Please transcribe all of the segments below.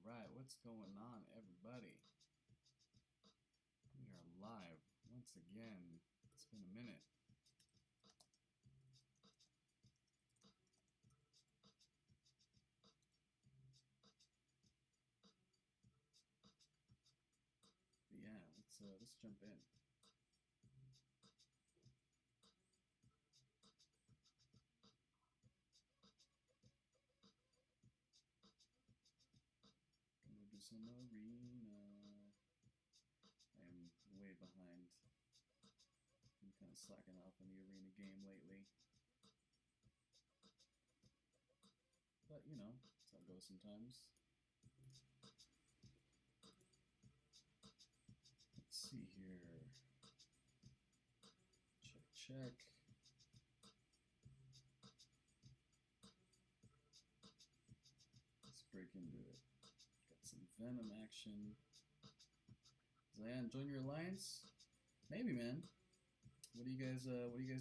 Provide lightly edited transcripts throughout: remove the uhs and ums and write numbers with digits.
Alright, what's going on, everybody? We are live once again. It's been a minute. But yeah, let's jump in. Gonna do some arena. I am way behind. I'm kind of slacking off on the arena game lately. But, you know, that's how it goes sometimes. Let's see here. Check. Let's break into it. Got some Venom action. Zion, join your alliance? Maybe, man. What do you guys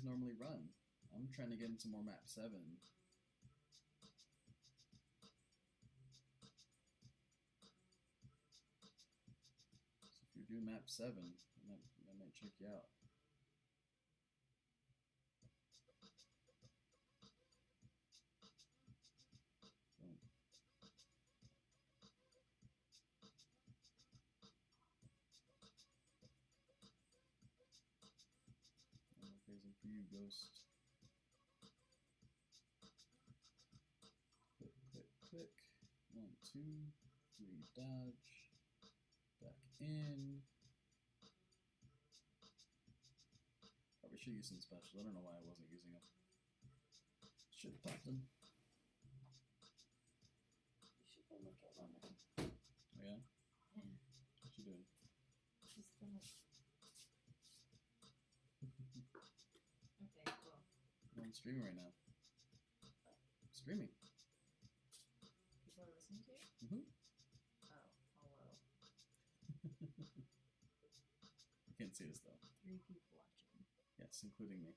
normally run? I'm trying to get into more map 7. So if you're doing map 7, I might check you out. Boom. I'm phasing for you, Ghost. Click. 1, 2, 3, dodge. Back in. Probably should use some specials. I don't know why I wasn't using them. Should have popped them. You should go look at Lemon. Oh yeah? Yeah. What you doing? She's gonna. Okay, cool. I'm streaming right now. I'm streaming. People are listening to you? Mm-hmm. Oh, hello. You can't see us though. 3 people watching. Yes, including me.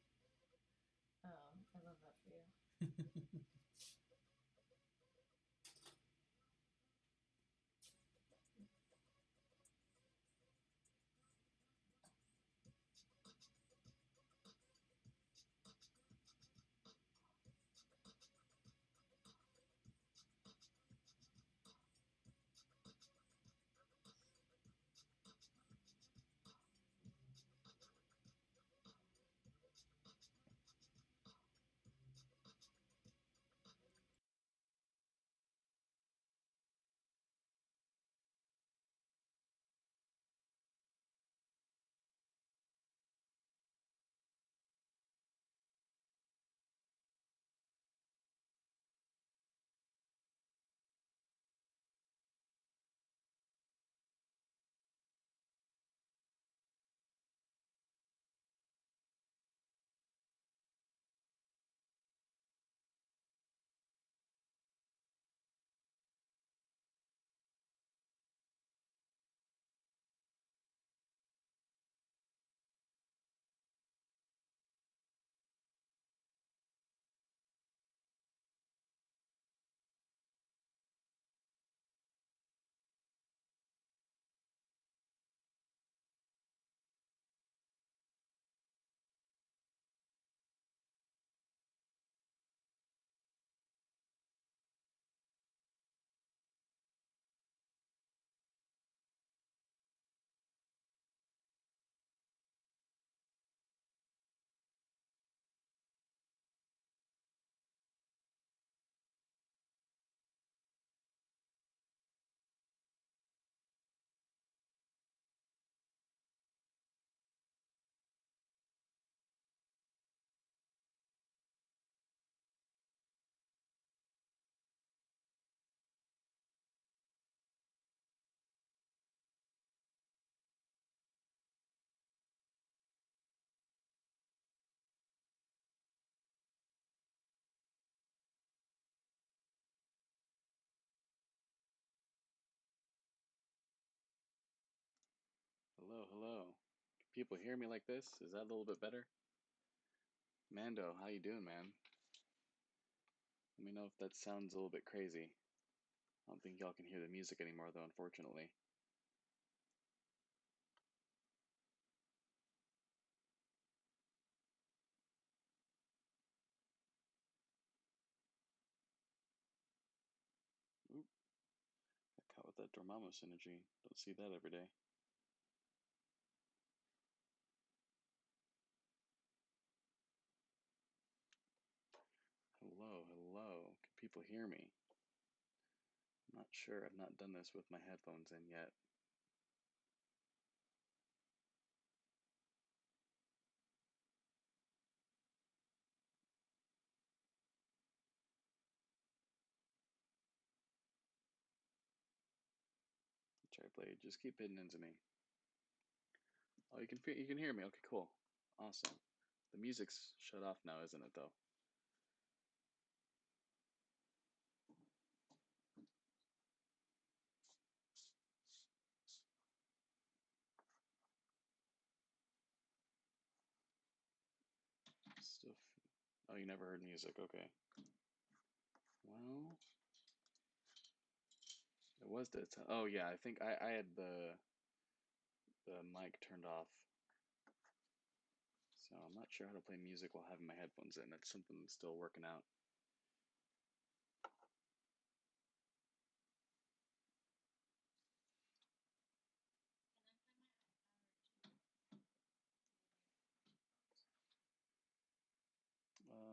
Oh, I love that for you. Hello, hello. Can people hear me like this? Is that a little bit better? Mando, how you doing, man? Let me know if that sounds a little bit crazy. I don't think y'all can hear the music anymore, though, unfortunately. Oop, got caught with that Dormammu energy. Don't see that every day. Hello, hello. Can people hear me? I'm not sure. I've not done this with my headphones in yet. Try play. Just keep hitting into me. Oh, you can hear me. Okay, cool. Awesome. The music's shut off now, isn't it, though? Stuff. Oh, you never heard music. Okay. Well, it was the. Oh yeah, I think I had the mic turned off, so I'm not sure how to play music while having my headphones in. That's something that's still working out.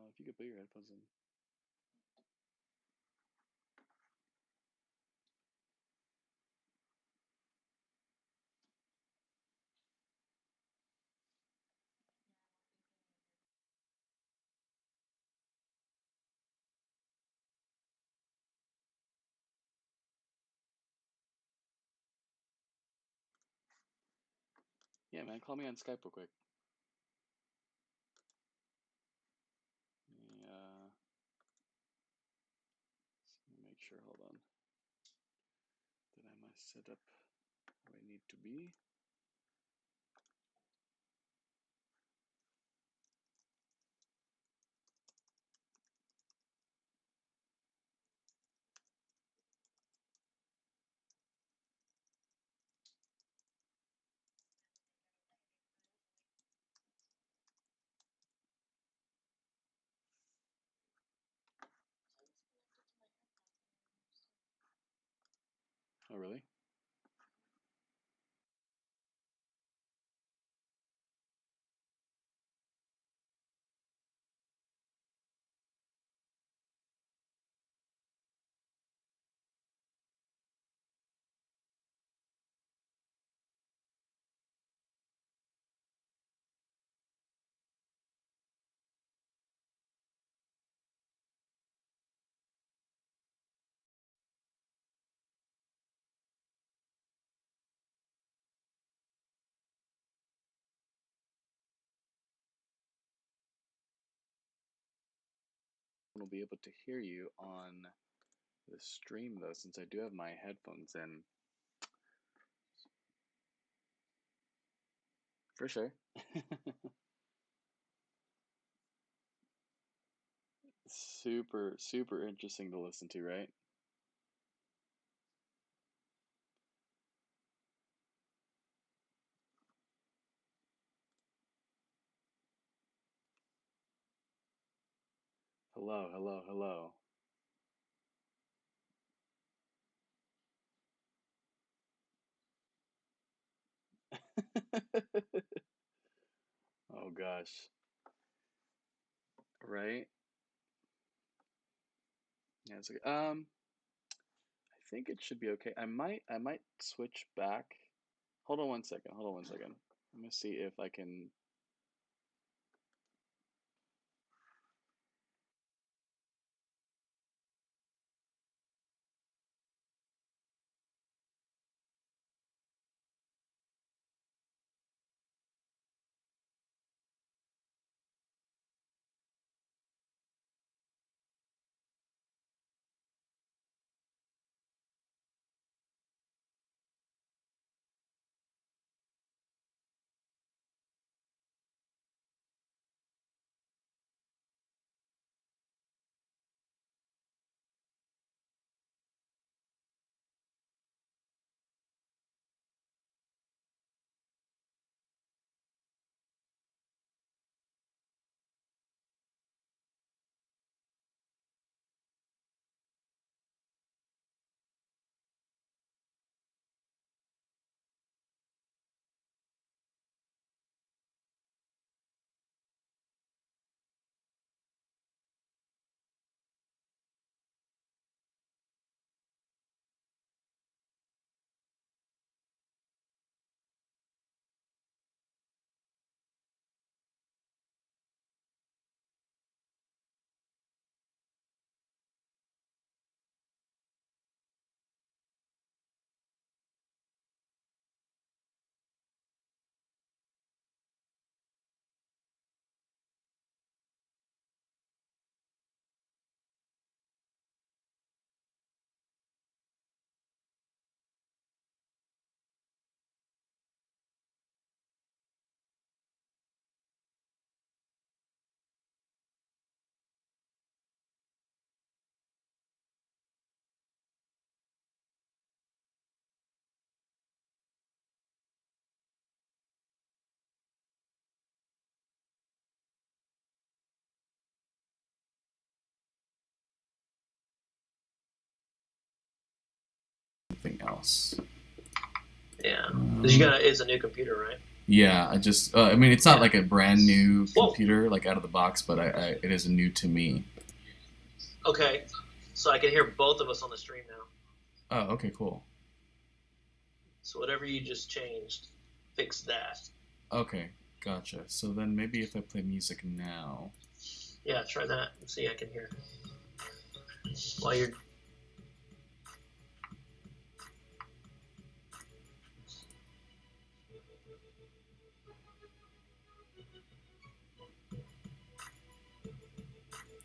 If you could put your headphones in. Yeah, man, call me on Skype real quick. Yeah. Let me make sure. Hold on. That I might set up where I need to be. Oh, really? Will be able to hear you on the stream though, since I do have my headphones in. For sure. Super, super interesting to listen to, right? Hello, hello, hello. Oh gosh. Right? Yeah, it's okay. I think it should be okay. I might switch back. Hold on one second. Hold on one second. Let me see if I can something else. Yeah, because it's a new computer, right? Yeah, I just I mean it's not Yeah. like a brand new Whoa. computer like out of the box, but it is new to me. Okay, so I can hear both of us on the stream now. Oh, okay, cool. So whatever you just changed, fix that. Okay, gotcha. So then maybe if I play music now. Yeah, try that and see I can hear. While you're.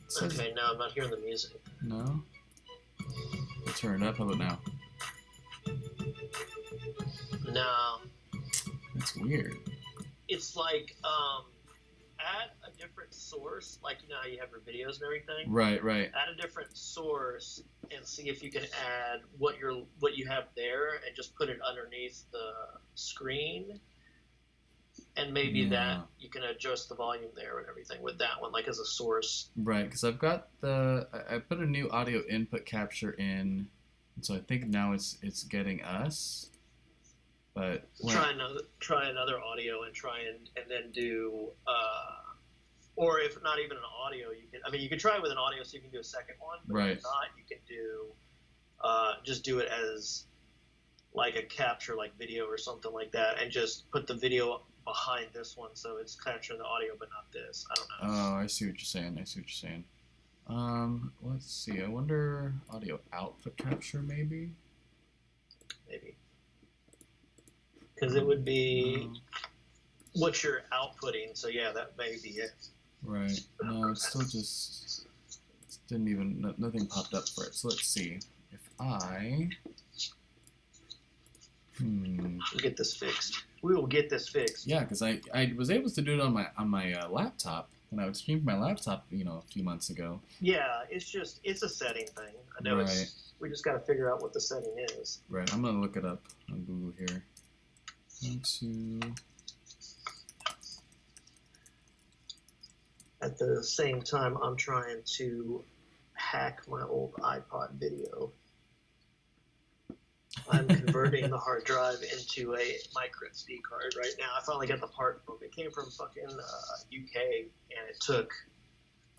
It says, Okay, no, I'm not hearing the music. no? I'll turn it up. How about now? No. That's weird. It's like, add a different source, like you know how you have your videos and everything. Right. Add a different source and see if you can add what you have there and just put it underneath the screen. And maybe that you can adjust the volume there and everything with that one, like as a source. Right, because I've got I put a new audio input capture in, and so I think now it's getting us. But Try another audio and and then do or if not even an audio, you can try it with an audio so you can do a second one. But right. If not, you can do just do it as like a capture, like video or something like that, and just put the video behind this one so it's capturing the audio but not this. I don't know. Oh, I see what you're saying. Let's see. I wonder audio output capture maybe. Because it would be what you're outputting. So yeah, that may be it. Right. No, it's still just didn't even nothing popped up for it. So let's see if I. We'll get this fixed. We will get this fixed. Yeah, because I was able to do it on my laptop when I would stream from my laptop, a few months ago. Yeah, it's a setting thing. I know we just got to figure out what the setting is. Right, I'm gonna look it up on Google here. At the same time, I'm trying to hack my old iPod video. I'm converting the hard drive into a micro SD card right now. I finally got the part from it. It came from fucking UK, and it took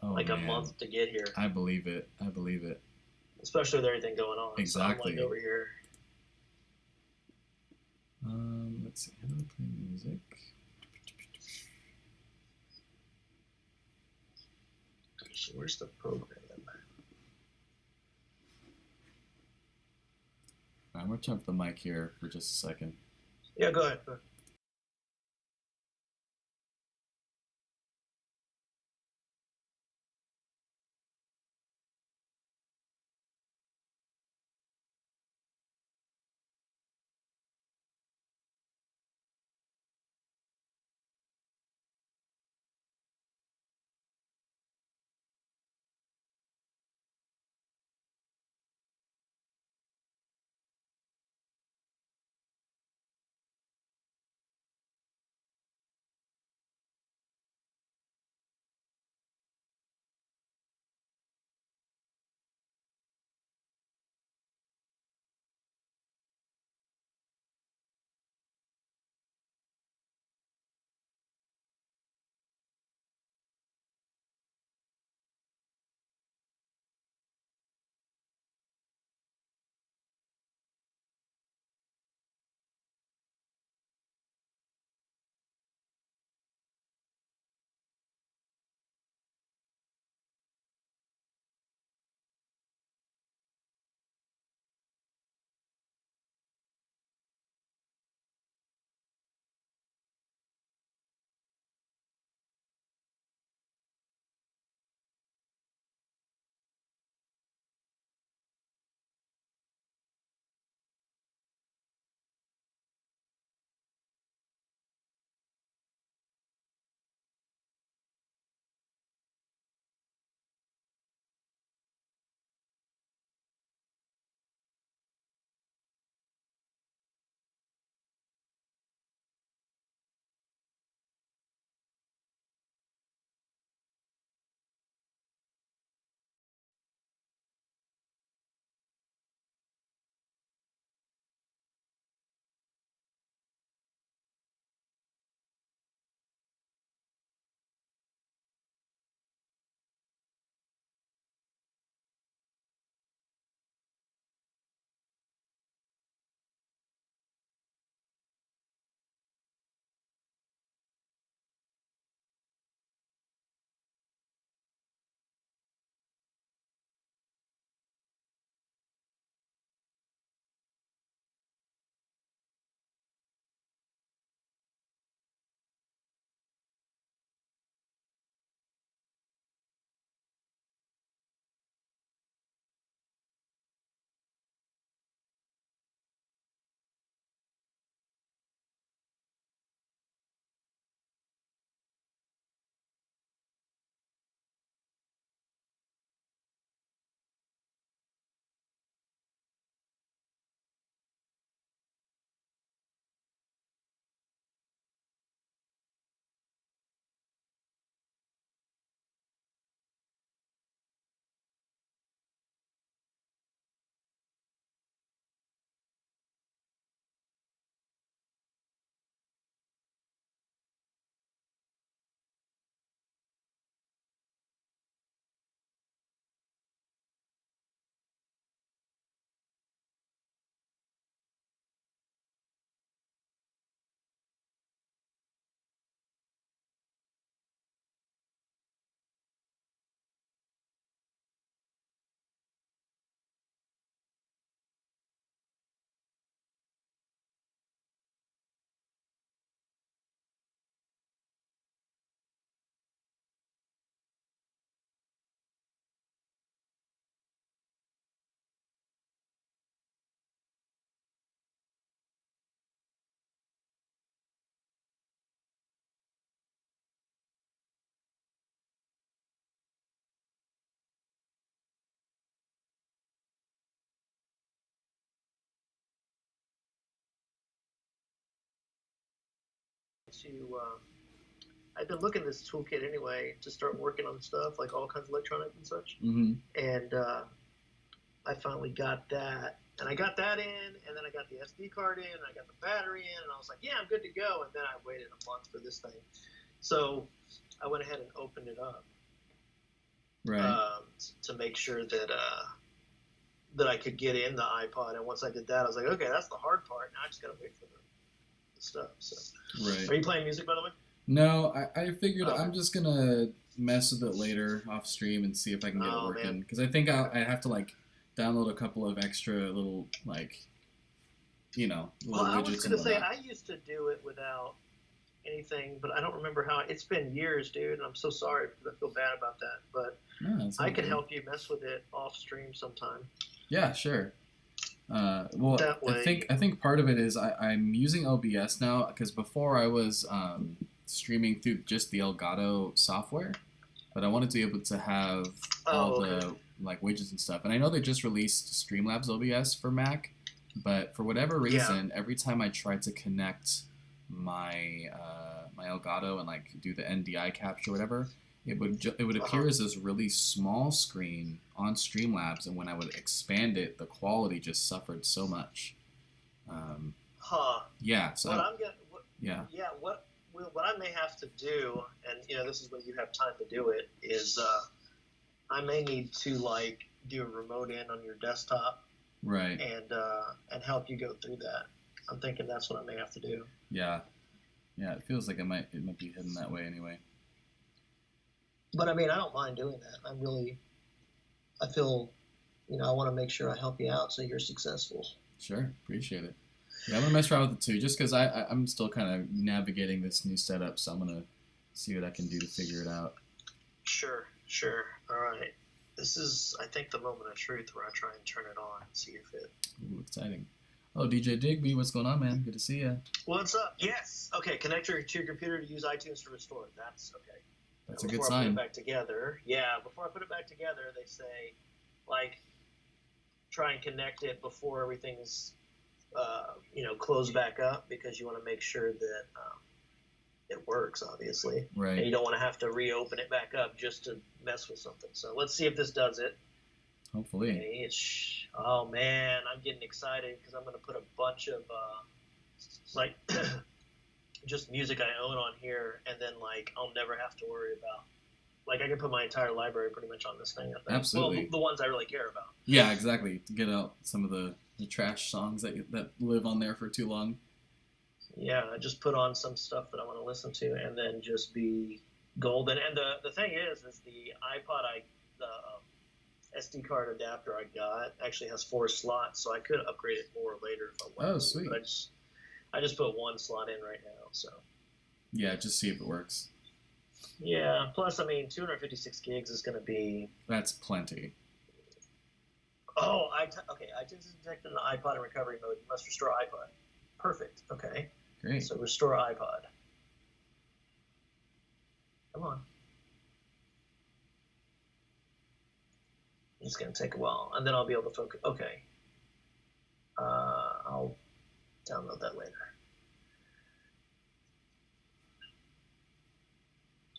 a month to get here. I believe it. Especially with everything going on. Exactly. So I'm over here. Let's see. How do I play music? So where's the program? I'm gonna turn up the mic here for just a second. Yeah, go ahead. to. I've been looking at this toolkit anyway to start working on stuff like all kinds of electronic and such. Mm-hmm. And I finally got that, and I got that in, and then I got the SD card in, and I got the battery in, and I was like, yeah, I'm good to go. And then I waited a month for this thing, so I went ahead and opened it up, Right. to make sure that that I could get in the iPod. And once I did that, I was like, okay, that's the hard part. Now I just gotta wait for the stuff. So, Right. are you playing music, by the way? No, I figured Okay. I'm just gonna mess with it later off stream and see if I can get it Oh, working. man. Because I think I have to like download a couple of extra little like, little Well, I was widgets gonna and say whatnot. I used to do it without anything, but I don't remember how. It's been years, dude, and I'm so sorry because I feel bad about that. But No, it's I all can good. help you mess with it off stream sometime. Yeah, sure. Well, That I way- think part of it is I'm using OBS now because before I was streaming through just the Elgato software, but I wanted to be able to have all okay. the like widgets and stuff. And I know they just released Streamlabs OBS for Mac, but for whatever reason, every time I tried to connect my my Elgato and like do the NDI capture or whatever, it would appear as this really small screen on Streamlabs, and when I would expand it, the quality just suffered so much. Huh. Yeah. So What I'm gonna. yeah. Yeah. What I may have to do, and this is when you have time to do it, is I may need to like do a remote in on your desktop Right. and help you go through that. I'm thinking that's what I may have to do. Yeah. Yeah. It feels like it might be hidden that way anyway. But I mean, I don't mind doing that. I feel, I want to make sure I help you out so you're successful. Sure. Appreciate it. Yeah, I'm gonna mess around with it too, just because I'm still kind of navigating this new setup, so I'm gonna see what I can do to figure it out. Sure. All right. This is, I think, the moment of truth where I try and turn it on and see if it. Ooh, exciting. Oh, DJ Digby, what's going on, man? Good to see you. What's up? Yes. Okay. Connect to your computer to use iTunes to restore. That's okay. That's a good Before I put sign. it back together, before I put it back together, they say, like, try and connect it before everything's, closed back up, because you want to make sure that it works, obviously. And Right. you don't want to have to reopen it back up just to mess with something. So let's see if this does it. Hopefully. Okay, oh, man, I'm getting excited because I'm going to put a bunch of, like, just music I own on here, and then, like, I'll never have to worry about. Like, I can put my entire library pretty much on this thing, I think. Absolutely. Well, the ones I really care about. Yeah, exactly. To get out some of the trash songs that live on there for too long. Yeah, I just put on some stuff that I want to listen to, and then just be golden. And the thing is the iPod, the SD card adapter I got actually has 4 slots, so I could upgrade it more later if I wanted. Oh, sweet. But I just put 1 slot in right now, so. Yeah, just see if it works. Yeah, plus, 256 gigs is going to be. That's plenty. Oh, okay. iTunes is detected in the iPod in recovery mode. You must restore iPod. Perfect. Okay. Great. So restore iPod. Come on. It's going to take a while, and then I'll be able to focus. Okay. I'll download that later.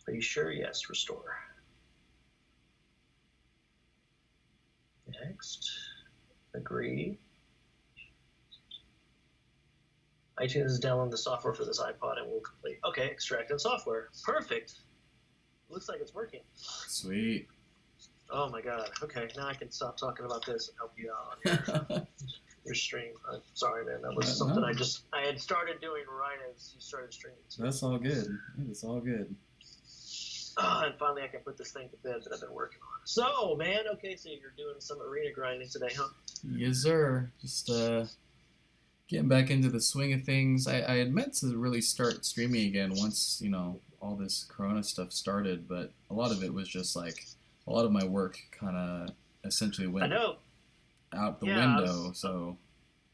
Are you sure? Yes, restore. Next. Agree. iTunes is downloading the software for this iPod and will complete. Okay, extract and software. Perfect. Looks like it's working. Sweet. Oh my god. Okay, now I can stop talking about this and help you out on your stream. I'm sorry, man. That was No. something I had started doing right as you started streaming. So. That's all good. It's all good. And finally I can put this thing to bed that I've been working on. So, man, okay, so you're doing some arena grinding today, huh? Yes, sir. Just getting back into the swing of things. I had meant to really start streaming again once, all this Corona stuff started, but a lot of it was just like, a lot of my work kind of essentially went out the window, so...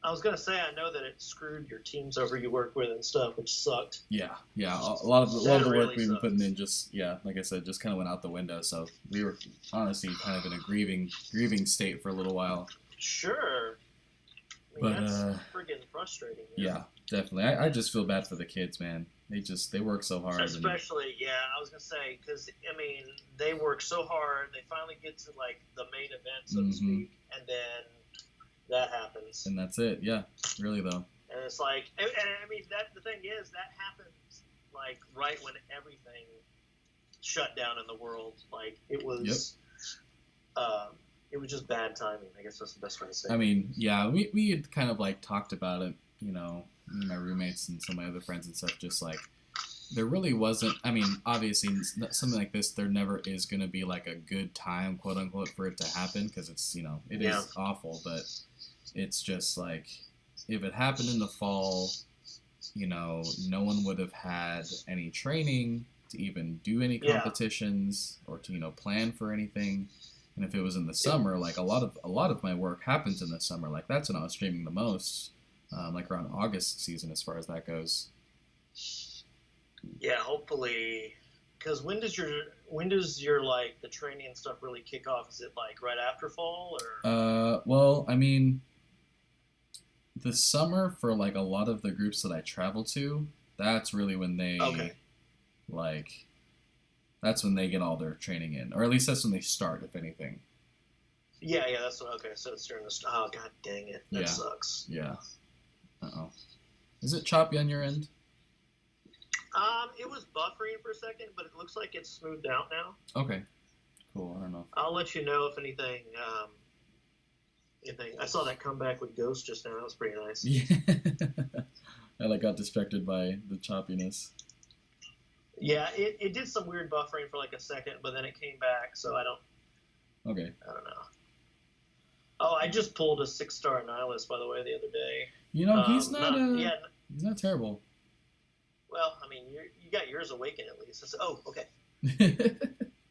I was going to say, I know that it screwed your teams over you work with and stuff, which sucked. Yeah. A lot of the work really we've been sucks. putting in just, like I said, just kind of went out the window, so we were honestly kind of in a grieving state for a little while. Sure. But that's friggin' frustrating. yeah, definitely. I just feel bad for the kids, man. They work so hard. Especially, I was gonna say, because I mean, they work so hard. They finally get to like the main event, so to speak, and then that happens. And that's it. Yeah, really though. And it's like, and I mean, the thing is, that happens like right when everything shut down in the world. Like it was, it was just bad timing. I guess that's the best way to say it. I mean, yeah, we had kind of like talked about it, you know, me and my roommates and some of my other friends and stuff, just like, there really wasn't, I mean, obviously, something like this, there never is going to be like a good time, quote unquote, for it to happen, because it's, you know, it is awful, but it's just like, if it happened in the fall, you know, no one would have had any training to even do any competitions or to, you know, plan for anything. And if it was in the summer, like a lot of my work happens in the summer. Like that's when I was streaming the most, like around August season as far as that goes. Yeah, hopefully, because when does your like the training and stuff really kick off? Is it like right after fall or? Well, I mean, the summer for like a lot of the groups that I travel to, that's really when they like. That's when they get all their training in, or at least that's when they start, if anything. Yeah, that's what. Okay, so it's during the. Oh, god dang it! That sucks. Yeah. Is it choppy on your end? It was buffering for a second, but it looks like it's smoothed out now. Okay. Cool. I don't know. I'll let you know if anything. I saw that comeback with Ghost just now. That was pretty nice. Yeah. I like got distracted by the choppiness. Yeah, it did some weird buffering for like a second, but then it came back, so I don't know. Oh, I just pulled a 6-star Nihilist, by the way, the other day. You know, he's not terrible. Well, I mean, you got yours awakened at least. Okay.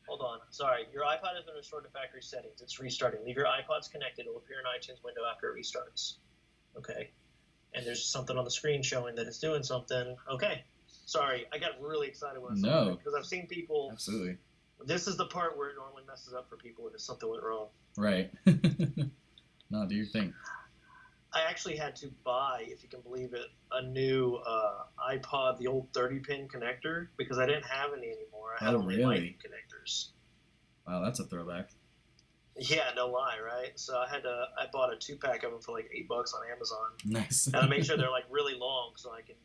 Hold on. Sorry. Your iPod has been restored to factory settings. It's restarting. Leave your iPods connected. It will appear in iTunes window after it restarts. Okay. And there's something on the screen showing that it's doing something. Okay. Sorry. I got really excited when I saw that because I've seen people. Absolutely. This is the part where it normally messes up for people if something went wrong. Right. No, do your thing. I actually had to buy, if you can believe it, a new iPod, the old 30-pin connector, because I didn't have any anymore. I had only Lightning connectors. Wow, that's a throwback. Yeah, no lie, right? So I bought a 2-pack of them for like $8 on Amazon. Nice. And I made sure they're like really long so I can.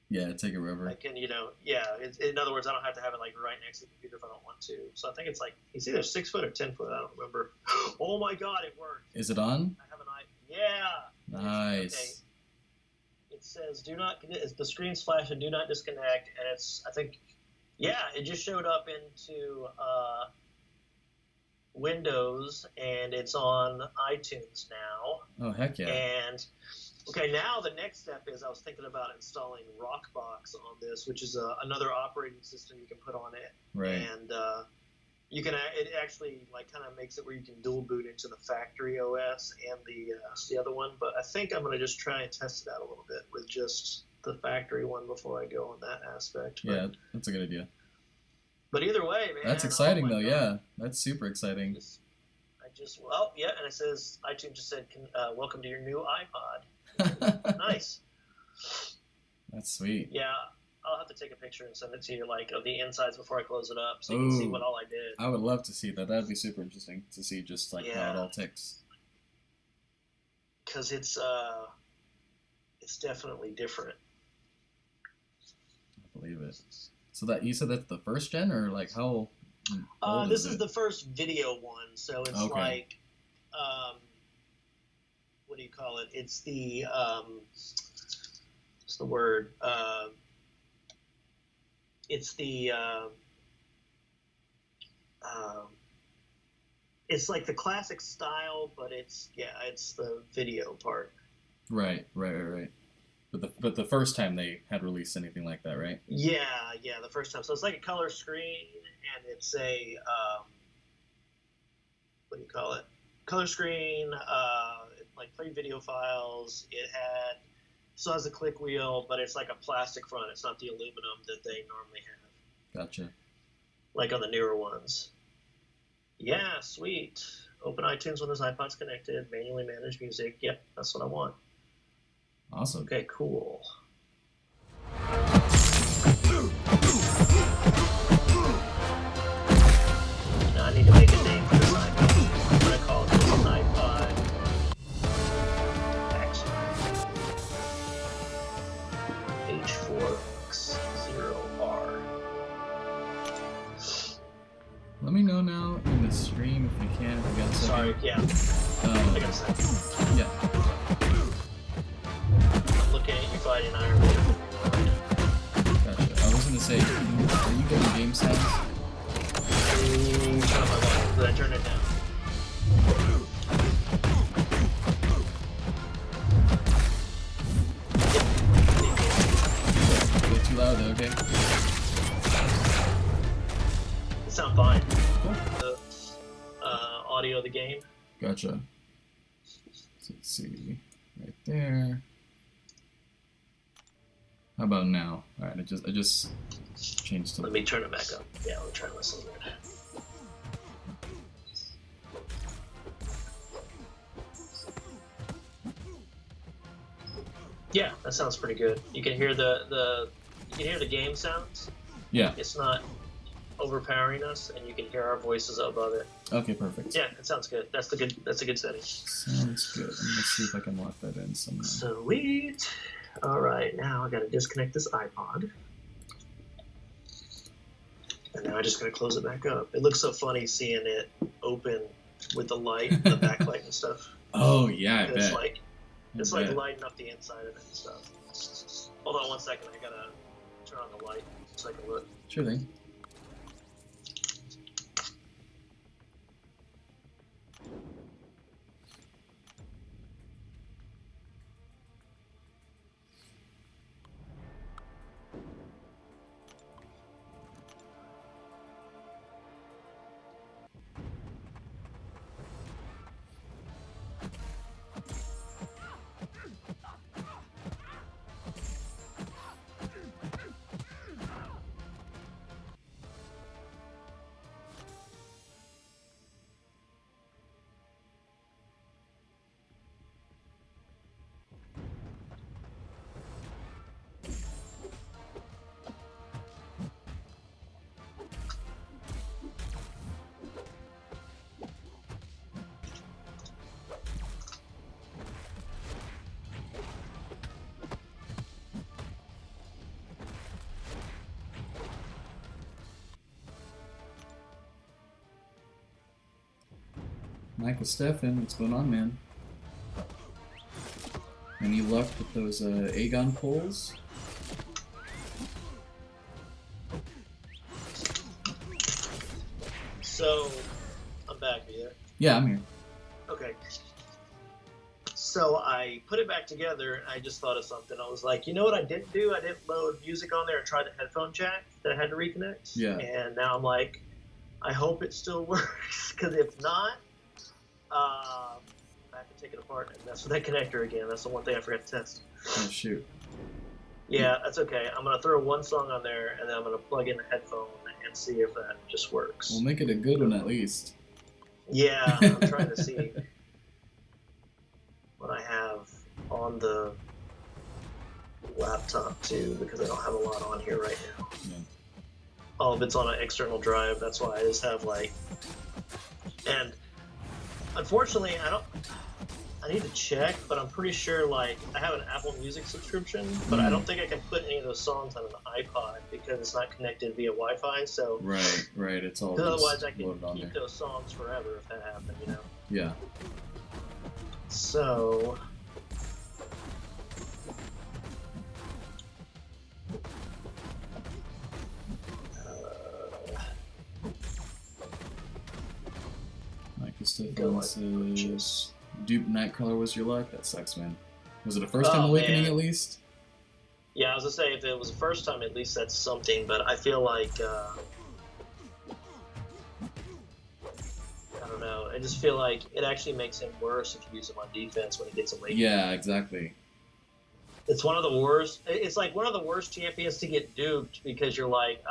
Yeah, take it wherever. I can, in other words, I don't have to have it like right next to the computer if I don't want to. So I think it's like, it's either 6 foot or 10 foot. I don't remember. Oh my God, it worked. Is it on? I have an Yeah. Nice. Okay. It says the screen's flashing, do not disconnect, and it just showed up into Windows, and it's on iTunes now. Oh, heck yeah. And, okay, now the next step is I was thinking about installing Rockbox on this, which is another operating system you can put on it. Right. And it actually like kind of makes it where you can dual boot into the factory OS and the other one. But I think I'm going to just try and test it out a little bit with just the factory one before I go on that aspect. But, yeah, that's a good idea. But either way, man. That's exciting though. God. Yeah, that's super exciting. And it says iTunes just said, "Welcome to your new iPod." Nice. That's sweet. Yeah. I'll have to take a picture and send it to you, like, of the insides before I close it up, so you can see what all I did. I would love to see that. That'd be super interesting to see just, like, how it all ticks. Because it's definitely different. I believe it. So that you said that's the first gen, or, like, how old this is the first video one, so it's like, what do you call it? It's the, what's the word? It's the it's like the classic style, but it's the video part. Right. But the first time they had released anything like that, right? Yeah, the first time. So it's like a color screen, and it's a what do you call it? Color screen, like 3 video files. It has a click wheel, but it's like a plastic front. It's not the aluminum that they normally have. Gotcha. Like on the newer ones. Yeah, sweet. Open iTunes when this iPod's connected. Manually manage music. Yep, that's what I want. Awesome. Okay, cool. Now I need to make a name for this iPod. I'm going to call this iPod H4X0R. Let me know now in the stream if you can. If you got a second. Sorry, yeah. I got a second. Yeah. I'm looking at you fighting Iron Man. Gotcha. I was gonna say, are you getting game sounds? Turn up my volume. Did I turn it down? A bit too loud though, okay? It sounds fine. Cool. The audio of the game. Gotcha. So let's see. Right there. How about now? Alright, I just changed to Let me turn it back up. Yeah, let me try and listen to it. Yeah, that sounds pretty good. You can hear the game sounds. yeah. It's not overpowering us, and you can hear our voices above it. Okay, perfect. Yeah, it sounds good. That's a good setting. Sounds good. Let's see if I can lock that in somehow. Sweet. All right, now I gotta disconnect this iPod, and now I just gotta close it back up. It looks so funny seeing it open with the light, the backlight and stuff. Oh yeah, I It's bet. like it's I like bet. lighting up the inside of it and stuff. Hold on one second. I gotta turn on the light so I can look. Sure thing. Michael Stephan, what's going on, man? Any luck with those Aegon polls? So I'm back. Are you there? Yeah, I'm here. Okay. So I put it back together, and I just thought of something. I was like, you know what I didn't do? I didn't load music on there and try the headphone jack that I had to reconnect. Yeah. And now I'm like, I hope it still works, because if not, I have to take it apart and mess with that connector again. That's the one thing I forgot to test. Oh shoot. Yeah, that's okay. I'm going to throw one song on there, and then I'm going to plug in a headphone and see if that just works. We'll make it a good one at least. Yeah, I'm trying to see what I have on the laptop too, because I don't have a lot on here right now. Yeah. All of it's on an external drive. That's why I just have like, and unfortunately, I need to check, but I'm pretty sure like I have an Apple Music subscription, but I don't think I can put any of those songs on an iPod because it's not connected via Wi-Fi. So Right. It's all because just otherwise I can loaded on keep there. those songs forever if that happened, you know. Yeah. So Michael Stephan Go says, Dupe Nightcrawler was your luck? That sucks, man. Was it a first time Oh, awakening man. at least? yeah, I was gonna say if it was the first time, at least that's something. But I feel like I don't know. I just feel like it actually makes him worse if you use him on defense when he gets away. Yeah, exactly. It's one of the worst. It's like one of the worst champions to get duped because you're like,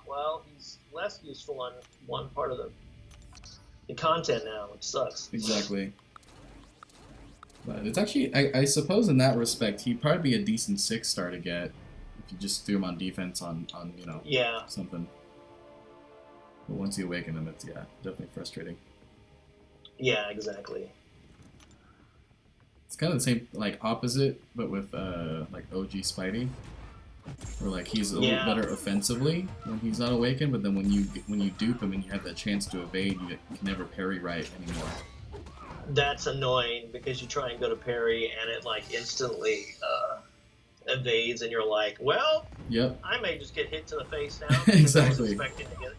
well, he's less useful on one part of the, the content now, which sucks. Exactly. But it's actually, I suppose in that respect, he'd probably be a decent 6-star to get if you just threw him on defense on Yeah. something. But once you awaken him, it's definitely frustrating. Yeah, exactly. It's kind of the same, like opposite, but with like OG Spidey, where like he's a little better offensively when he's not awakened, but then when you dupe him and you have that chance to evade, you can never parry right anymore. That's annoying because you try and go to parry and it like instantly evades, and you're like, well, yep, I may just get hit to the face now. Exactly. I was expecting to get,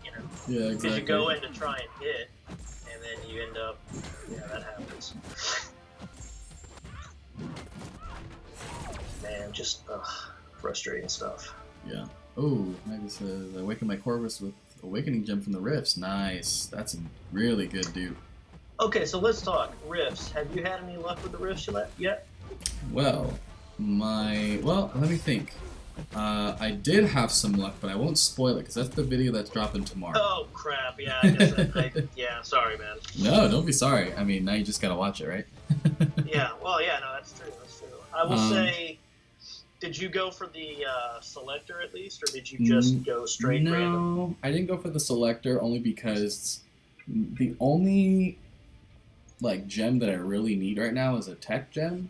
Yeah, exactly. Because you go in to try and hit, and then you end up, that happens. Man, just frustrating stuff. Yeah. Oh, Magus says, I awaken my Corvus with Awakening Gem from the Rifts. Nice. That's a really good dupe. Okay, so let's talk rifts. Have you had any luck with the rifts yet? Well, let me think. I did have some luck, but I won't spoil it because that's the video that's dropping tomorrow. Oh crap! Yeah, I guess sorry, man. No, don't be sorry. I mean, now you just gotta watch it, right? Yeah. Well, yeah. No, that's true. That's true. I will say, did you go for the selector at least, or did you just go straight random? No, I didn't go for the selector only because the only like gem that I really need right now is a tech gem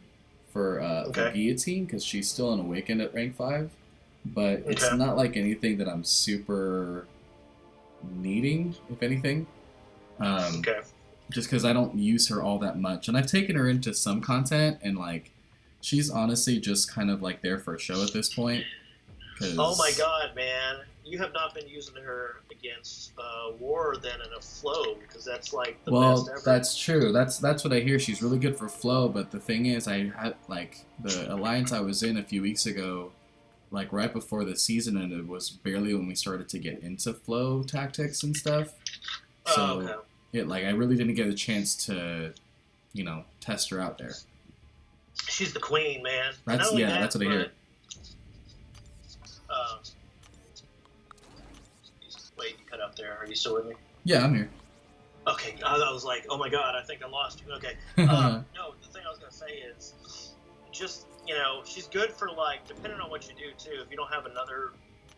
for Guillotine, because she's still unawakened at rank 5, but it's not like anything that I'm super needing, if anything. Just because I don't use her all that much, and I've taken her into some content, and like she's honestly just kind of like there for a show at this point. Oh my god, man! You have not been using her against War then in a flow, because that's like the best ever. That's true. That's what I hear. She's really good for flow, but the thing is, I had like the alliance I was in a few weeks ago, like right before the season ended, was barely when we started to get into flow tactics and stuff. So I really didn't get a chance to, test her out there. She's the queen, man. That's what I hear. Wait, you cut out there. Are you still with me? Yeah, I'm here. Okay, I was like, oh my god, I think I lost you. Okay. No, the thing I was going to say is just, she's good for, like, depending on what you do, too. If you don't have another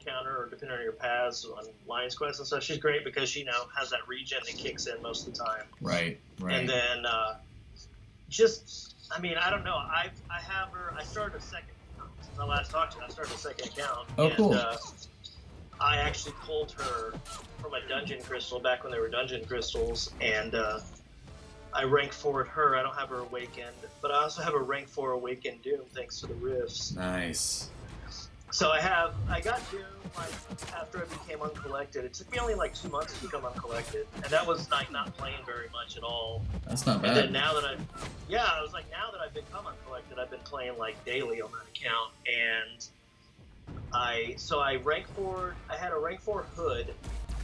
counter, or depending on your paths on Lion's Quest and stuff, she's great because she, has that regen that kicks in most of the time. Right. And then, I don't know. I have her, I started a second account. Since I last talked to you, I started a second account. Oh, cool. I actually pulled her from a dungeon crystal back when they were dungeon crystals, and I rank 4'd her. I don't have her awakened, but I also have a rank 4 awakened Doom thanks to the rifts. Nice. So I got Doom after I became uncollected. It took me only like 2 months to become uncollected, and that was like not playing very much at all. That's not bad. And then now that I've become uncollected, I've been playing like daily on that account, and I rank 4. I had a rank 4 hood.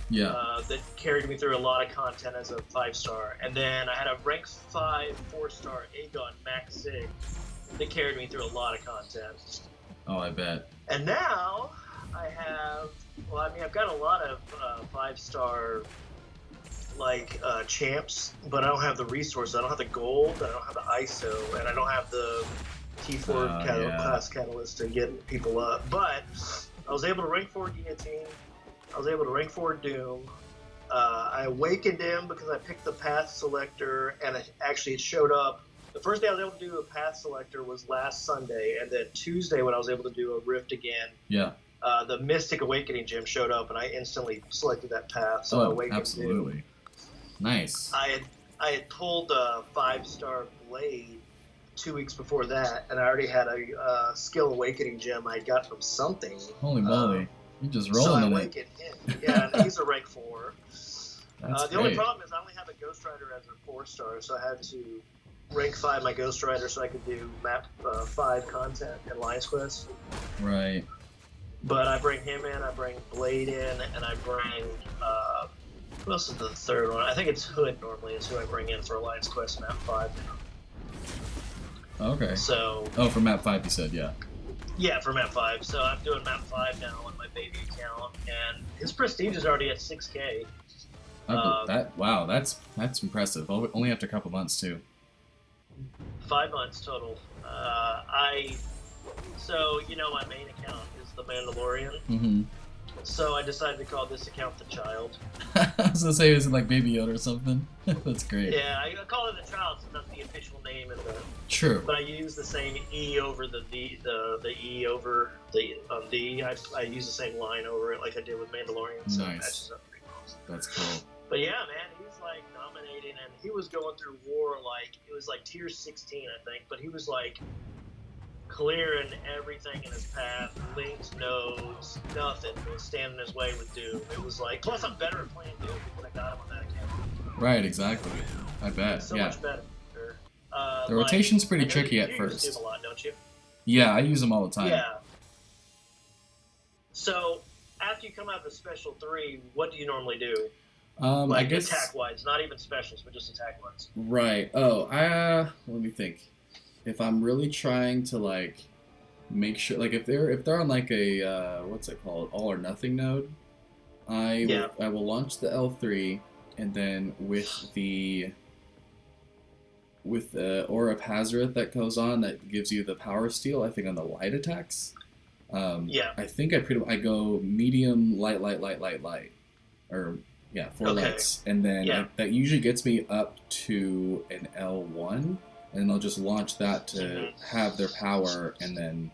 Yeah. That carried me through a lot of content as a 5-star, and then I had a rank 5 4-star Aegon Max Sig that carried me through a lot of content. Oh, I bet. And now I have, I've got a lot of 5-star champs, but I don't have the resources. I don't have the gold, I don't have the ISO, and I don't have the T4 class catalyst to get people up. But I was able to rank 4 Guillotine. I was able to rank 4 Doom. I awakened him because I picked the path selector, and it showed up. The first day I was able to do a path selector was last Sunday, and then Tuesday when I was able to do a rift again, the Mystic Awakening gem showed up, and I instantly selected that path. So I awakened absolutely. Him. Nice. I had pulled a 5-star Blade 2 weeks before that, and I already had a skill awakening gem I got from something. Holy moly. You're just rolling so I in awakened him. Yeah, and he's a rank 4. The only problem is I only have a Ghost Rider as a 4-star, so I had to rank 5 my Ghost Rider so I could do map 5 content in Lion's Quest. Right. But I bring him in, I bring Blade in, and I bring who else is the third one? I think it's Hood normally is who I bring in for Alliance Quest map 5 now. Okay. So. Oh, for map 5 you said, yeah. Yeah, for map 5. So I'm doing map 5 now on my baby account, and his prestige is already at 6K. Wow, that's impressive. Only after a couple months too. 5 months total. So my main account is the Mandalorian. Mm-hmm. So I decided to call this account the Child. I was gonna say, is it like Baby Yoda or something? That's great. Yeah, I call it the Child, so that's the official name in the. True. But I use the same E over the D, the E over the D. I use the same line over it like I did with Mandalorian. So Nice. It matches up pretty well. That's cool. But yeah, man, he's like dominating, and he was going through war like it was like tier 16, I think. But he was like clearing everything in his path, linked nodes, nothing was standing in his way with Doom. It was like, plus I'm better at playing Doom because I got him on that account. Right, exactly. I bet. So yeah. much better. The rotation's pretty I know tricky you at use first. Doom a lot, don't you? Yeah, I use them all the time. Yeah. So after you come out of special 3, what do you normally do? I guess attack wise, not even specials, but just attack wise. Right. Oh, let me think. If I'm really trying to like make sure, like if they're on like a what's it called, all or nothing node, I will launch the L3, and then with the Aura of Hazareth that goes on that gives you the power steal, I think on the light attacks. I think I go medium, light, or 4 lights, and then that usually gets me up to an L1, and I'll just launch that to have their power, and then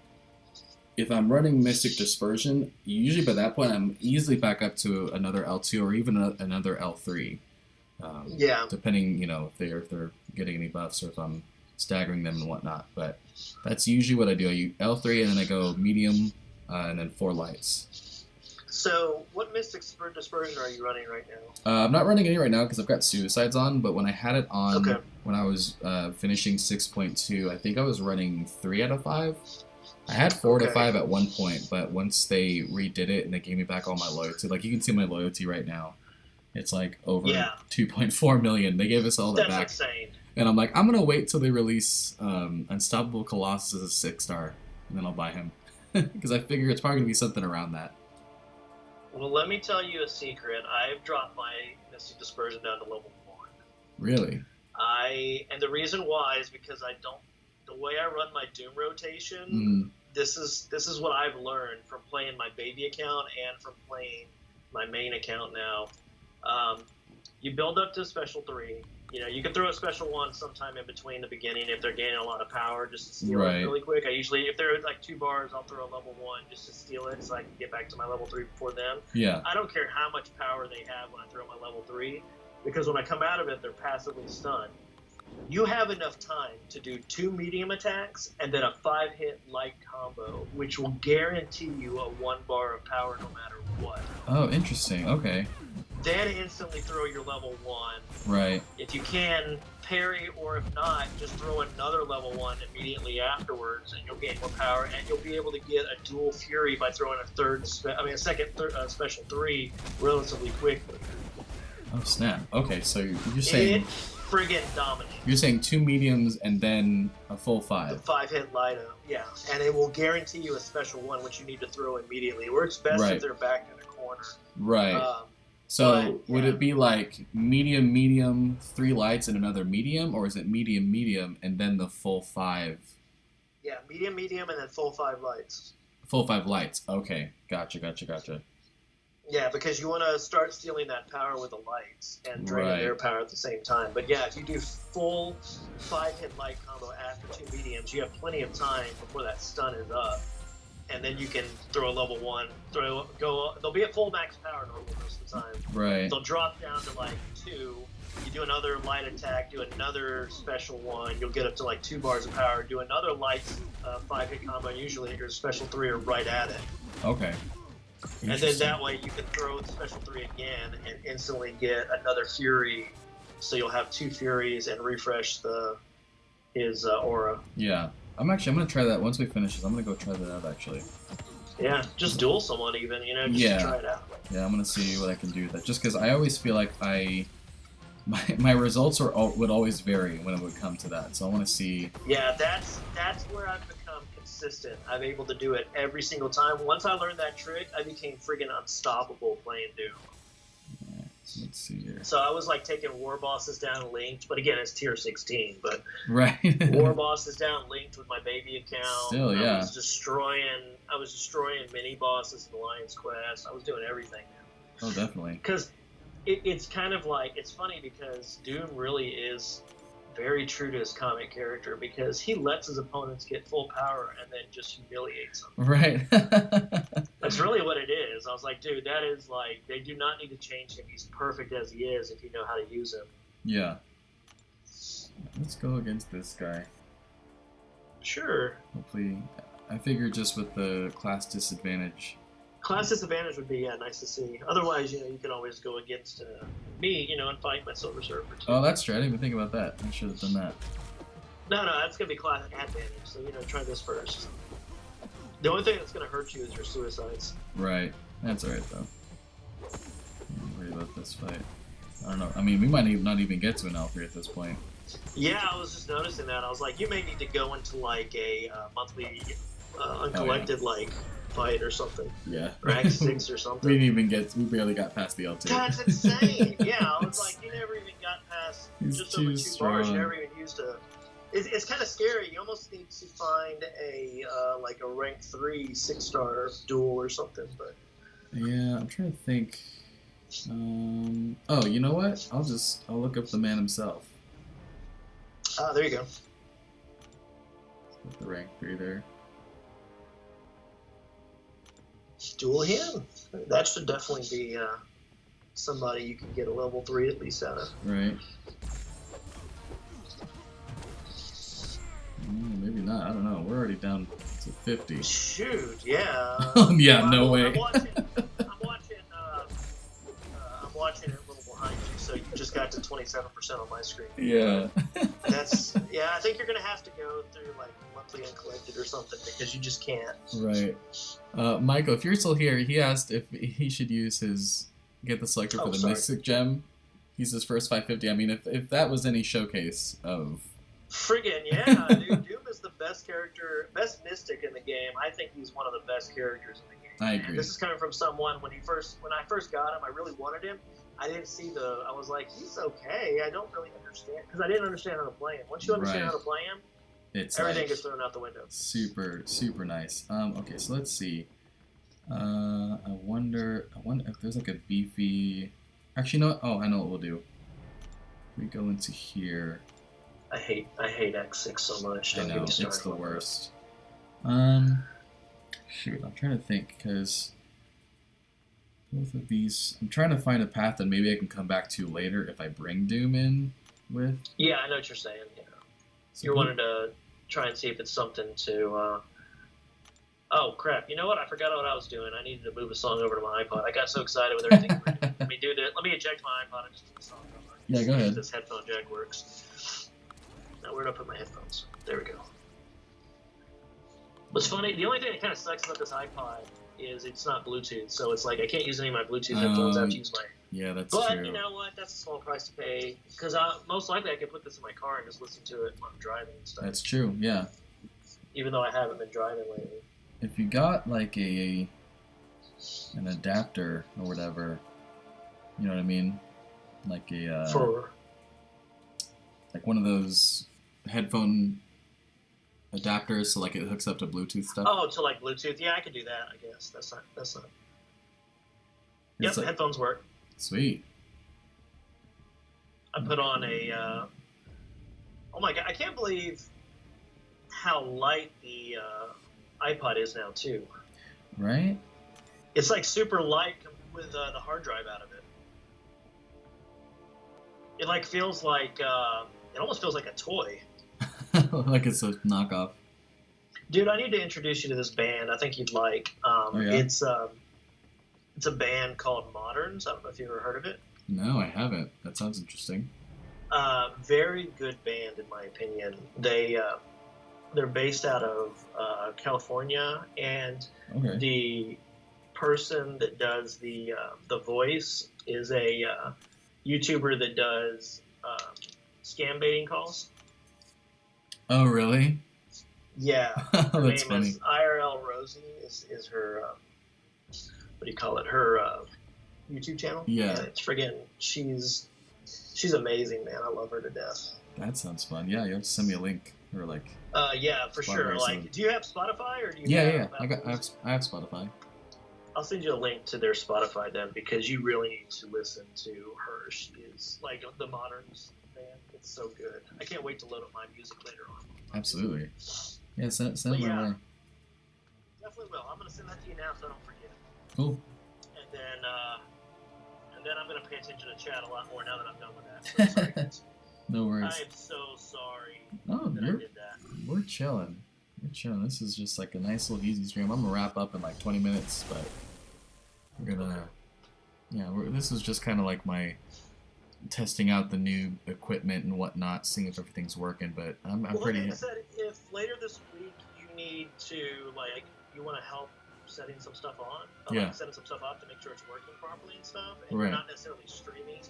if I'm running Mystic Dispersion, usually by that point I'm easily back up to another L2 or even another L3. Depending, if they're getting any buffs or if I'm staggering them and whatnot. But that's usually what I do. I use L3 and then I go medium and then 4 lights. So, what Mystic Dispersion are you running right now? I'm not running any right now because I've got Suicides on, but when I had it on, when I was finishing 6.2, I think I was running 3 out of 5. I had 4 out of 5 at one point, but once they redid it and they gave me back all my loyalty, like you can see my loyalty right now, it's like over 2.4 million. They gave us all that back. That's insane. And I'm like, I'm going to wait till they release Unstoppable Colossus as a 6-star, and then I'll buy him. Because I figure it's probably going to be something around that. Well, let me tell you a secret. I've dropped my Mystic Dispersion down to level 1. Really? And the reason why is because the way I run my Doom rotation, this is what I've learned from playing my baby account and from playing my main account now. You build up to special 3. You can throw a special 1 sometime in between the beginning if they're gaining a lot of power just to steal it really quick. I usually, if they're like 2 bars, I'll throw a level 1 just to steal it so I can get back to my level 3 before them. Yeah. I don't care how much power they have when I throw my level 3 because when I come out of it, they're passively stunned. You have enough time to do 2 medium attacks and then a 5-hit light combo, which will guarantee you a 1 bar of power no matter what. Oh, interesting. Okay. Then instantly throw your level 1. Right. If you can, parry, or if not, just throw another level 1 immediately afterwards, and you'll gain more power, and you'll be able to get a dual fury by throwing a second special 3 relatively quickly. Oh snap! Okay, so you're saying friggin' dominate. You're saying 2 mediums and then a full 5. The 5-hit light up, yeah, and it will guarantee you a special 1, which you need to throw immediately. It works best if they're back in a corner. Right. Would it be like medium, 3 lights and another medium, or is it medium, and then the full 5? Yeah, medium, and then full 5 lights. Full 5 lights. Okay, gotcha. Yeah, because you want to start stealing that power with the lights and draining their power at the same time. But yeah, if you do full 5-hit light combo after 2 mediums, you have plenty of time before that stun is up. And then you can throw a level 1, they'll be at full max power normally most of the time. Right. They'll drop down to like 2. You do another light attack, do another special 1, you'll get up to like 2 bars of power, do another light 5-hit combo, and usually your special 3 are right at it. Okay. And then that way you can throw the special 3 again and instantly get another Fury, so you'll have 2 Furies and refresh his aura. Yeah. I'm gonna try that once we finish this. I'm gonna go try that out actually. Yeah, just duel someone even, just try it out. Yeah, I'm gonna see what I can do with that. Just because I always feel like my results would always vary when it would come to that. So I want to see. Yeah, that's where I've become consistent. I'm able to do it every single time. Once I learned that trick, I became friggin' unstoppable playing Doom. Yeah. So let's see here. So I was like taking war bosses down linked, but again, it's tier 16. But Right. war bosses down linked with my baby account. Still, yeah. I was destroying mini bosses in the Lion's Quest. I was doing everything. Oh, definitely. Because it's kind of like, it's funny because Doom really is very true to his comic character, because he lets his opponents get full power and then just humiliates them. Right. That's really what it is. I was like, dude, that is like, they do not need to change him. He's perfect as he is if you know how to use him. Yeah. Let's go against this guy. Sure. Hopefully, I figure just with the class disadvantage. Class disadvantage would be nice to see. Otherwise, you could always go against me, and fight my Silver Surfer too. Oh, that's true. I didn't even think about that. I should have done that. No, that's gonna be class advantage. So try this first. The only thing that's gonna hurt you is your suicides. Right. That's alright though. Don't worry about this fight. I don't know. I mean, we might not even get to an L3 at this point. Yeah, I was just noticing that. I was like, you may need to go into like a monthly uncollected like fight or something. Yeah. Or Act 6 or something. We barely got past the L2. That's insane. Yeah, I was like, you never even got past He's just too over 2 bars. You strong. never even used a. It's kind of scary. You almost need to find a like a rank 3 6-star duel or something. But Yeah, I'm trying to think. Oh, you know what? I'll look up the man himself. there you go. Put the rank 3 there. Duel him. That should definitely be somebody you can get a level 3 at least out of. Right. Maybe not. I don't know. We're already down to 50. Shoot, yeah. Yeah, no way. I'm watching it a little behind you, so you just got to 27% on my screen. Yeah. I think you're gonna have to go through like monthly uncollected or something, because you just can't. Right. Michael, if you're still here, he asked if he should get the selector for the sorry. Mystic Gem. He's his first 550. I mean, if that was any showcase of... Friggin' yeah, dude. Doom is the best Mystic in the game. I think he's one of the best characters in the game. I agree. And this is coming from someone when I first got him, I really wanted him. I didn't see I was like, he's okay. I don't really understand, because I didn't understand how to play him. Once you understand how to play him, everything like gets thrown out the window. super, super nice. Okay, so let's see. I wonder if there's like a beefy... Actually, no. Oh, I know what we'll do. We go into here. I hate X6 so much. I Don't know, get me started it's the on that. worst. Shoot, I'm trying to think, because both of these... I'm trying to find a path that maybe I can come back to later if I bring Doom in with. Yeah, I know what you're saying. Yeah. So You're wanting to try and see if it's something to... Oh, crap. You know what? I forgot what I was doing. I needed to move a song over to my iPod. I got so excited with everything you were doing. Let me eject my iPod and just do the song over. Yeah, go ahead. This headphone jack works. Now, where did I put my headphones? There we go. What's funny, the only thing that kind of sucks about this iPod is it's not Bluetooth. So it's like I can't use any of my Bluetooth headphones. I have to use my... Yeah, that's But true. you know what? That's a small price to pay. Because most likely I could put this in my car and just listen to it when I'm driving and stuff. That's true, yeah. Even though I haven't been driving lately. If you got like an adapter or whatever, you know what I mean? Like like one of those headphone adapters, so like it hooks up to Bluetooth stuff. Oh, to like Bluetooth? Yeah, I could do that. I guess that's not. Yep, Like, headphones work. sweet. I put on a. Oh my god! I can't believe how light the iPod is now too. Right? It's like super light with the hard drive out of it. It like feels like it almost feels like a toy. Like it's a knockoff. Dude, I need to introduce you to this band. I think you'd like. Yeah? It's a band called Moderns. I don't know if you've ever heard of it. No, I haven't. That sounds interesting. Very good band in my opinion. They're based out of California, and Okay. the person that does the voice is a YouTuber that does scam baiting calls. Oh, really? Yeah, Oh, her that's name funny. is IRL Rosie. Is her what do you call it? Her YouTube channel. Yeah. It's friggin' she's amazing, man. I love her to death. That sounds fun. Yeah, you have to send me a link or like. Yeah, for sure. Spotify, Like, so- do you have Spotify or do you? Yeah. have I have Spotify. I'll send you a link to their Spotify then, because you really need to listen to her. She is like the Moderns band. It's so good. I can't wait to load up my music later on. Absolutely. Yeah, send it But my yeah. way. Definitely will. I'm gonna send that to you now so I don't forget. Cool. And then I'm gonna pay attention to chat a lot more now that I'm done with that. So sorry, guys. No I worries. am so sorry Oh, that I did that. we're chilling. We're chilling. This is just like a nice little easy stream. I'm gonna wrap up in like 20 minutes, but we're gonna. Yeah, this is just kind of like my testing out the new equipment and whatnot, seeing if everything's working. But I'm Well, pretty. like I said, if later this week you need to, like, you want to help setting some stuff on, Yeah. like setting some stuff up to make sure it's working properly and stuff, and Right. you're not necessarily streaming,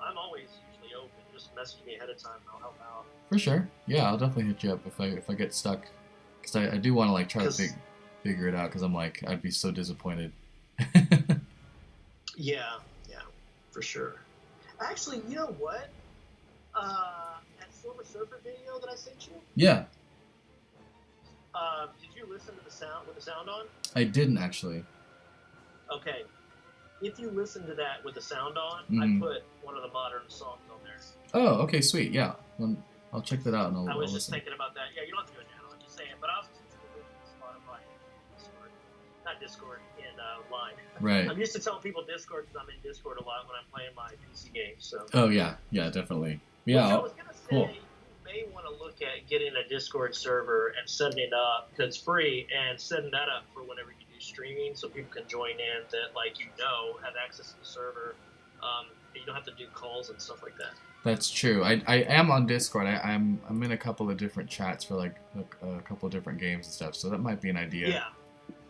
I'm always usually open. Just message me ahead of time and I'll help out. For sure. Yeah, I'll definitely hit you up if I get stuck, because I do want to like try to 'Cause- figure it out, because I'm like I'd be so disappointed. Yeah, for sure. Actually, you know what? That Silver Surfer video that I sent you, Yeah, did you listen to the sound with the sound on? I didn't actually. Okay. If you listen to that with the sound on, Mhm. I put one of the modern songs on there. Oh, okay, sweet. Yeah, I'll check that out and I I'll was just listen. thinking about that. Yeah, you don't have to do it now. I'm just saying. But I was just Spotify and Discord. Not Discord, in Line. Right. I'm used to telling people Discord because I'm in Discord a lot when I'm playing my PC games. So. Oh yeah, definitely. Which Yeah. I was going to say, cool. you may want to look at getting a Discord server and setting it up, because it's free, and setting that up for whenever you do streaming so people can join in that, like, have access to the server. You don't have to do calls and stuff like that. That's true. I am on Discord. I'm in a couple of different chats for like a couple of different games and stuff. So that might be an idea. Yeah.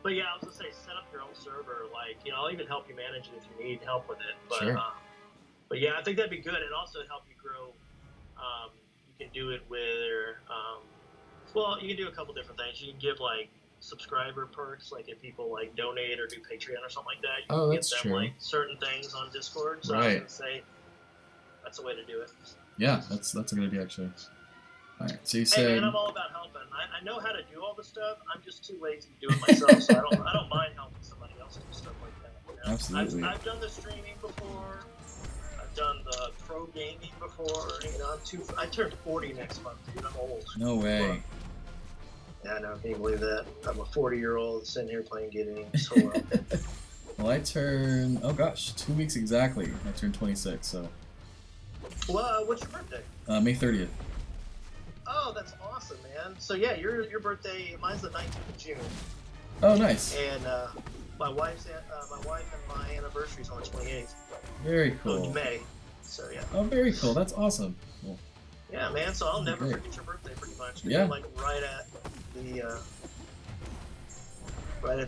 But yeah, I was gonna say, set up your own server. Like, I'll even help you manage it if you need help with it. But Sure. but yeah, I think that'd be good, and also help you grow. You can do it with, well, you can do a couple different things. You can give like subscriber perks, like if people like donate or do Patreon or something like that. You Oh, can that's give them true. like certain things on Discord. So I was Right. gonna say that's a way to do it. Yeah, that's a good idea actually. All right. So you Hey said. man, I'm all about helping. I know how to do all this stuff. I'm just too lazy to do it myself, so I don't mind helping somebody else do stuff like that. Absolutely. I've done the streaming before. I've done the pro gaming before. I turned 40 next month, dude. I'm old. No way. Yeah, I know. Can you believe that? I'm a 40-year-old sitting here playing games. Hello. Well, I turn. Oh gosh, 2 weeks exactly. I turned 26. So Well, what's your birthday? May 30th. Oh, that's awesome, man. So yeah, your birthday. Mine's the 19th of June, Oh, nice. and my wife and my anniversary's on the 28th Very of cool. May. So yeah. Oh, very cool. That's awesome. Cool. Yeah, man. So I'll never Great. forget your birthday, pretty much. 'Cause Yeah. you're, like right at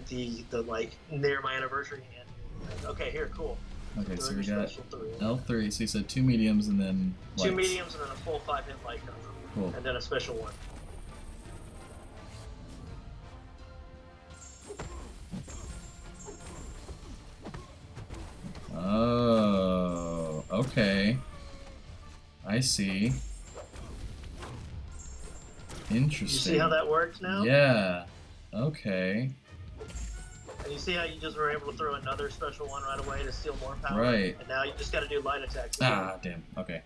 the like near my anniversary. And okay, here, cool. Okay, so Doing we your got special 3. L3. So you said 2 mediums and then Two lights. mediums and then a full 5-hit light gun. Cool. And then a special 1. Oh, okay. I see. Interesting. You see how that works now? Yeah. Okay. And you see how you just were able to throw another special 1 right away to steal more power? Right. And now you just got to do light attacks. Ah, damn. Okay.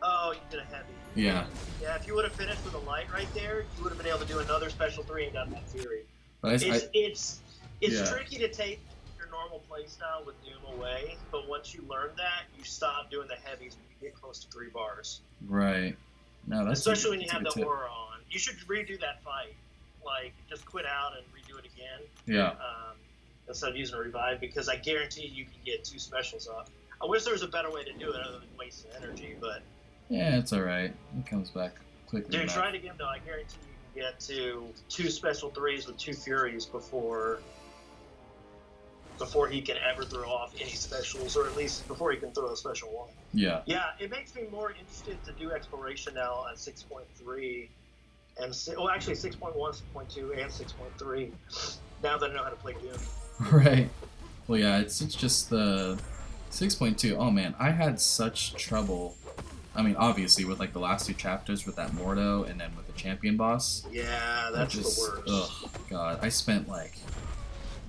Oh, you did a heavy. Yeah. Yeah, if you would have finished with a light right there, you would have been able to do another special 3 and got that Fury. But It's Yeah. tricky to take your normal playstyle with Doom away, but once you learn that, you stop doing the heavies when you get close to 3 bars. right. No, that's Especially when you that's a have good the tip. aura on. You should redo that fight. Like, just quit out and redo it again. Yeah. Instead of using a revive, because I guarantee you can get 2 specials up. I wish there was a better way to do it other than wasting energy, but Yeah, it's all right. It comes back quickly. dude, enough. try it again though. I guarantee you can get to 2 special 3s with 2 Furies before he can ever throw off any specials, or at least before he can throw a special 1. Yeah. Yeah, it makes me more interested to do exploration now at 6.3 and actually 6.1, 6.2, and 6.3. Now that I know how to play Doom. Right. Well, yeah, it's just the 6.2. Oh man, I had such trouble. I mean, obviously with like the last two chapters with that Mordo and then with the champion boss. Yeah, that's just, the worst. Oh god, I spent like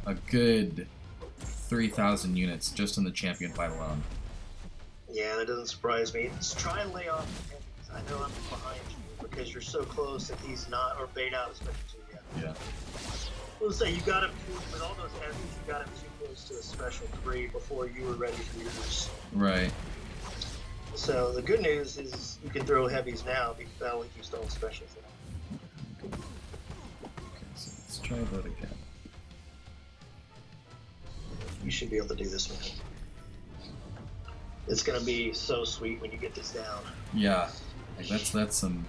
a good 3,000 units just in the champion fight alone. Yeah, that doesn't surprise me. Just try and lay off the heavies. I know I'm behind you because you're so close that he's not, or bait out as much as you yet. Yeah. We'll say you got him with all those heavies. You got him too close to a special 3 before you were ready for yours. Right. So the good news is you can throw heavies now because that will keep throwing specials now. Okay, so let's try that again. You should be able to do this, man. It's gonna be so sweet when you get this down. Yeah, like that's some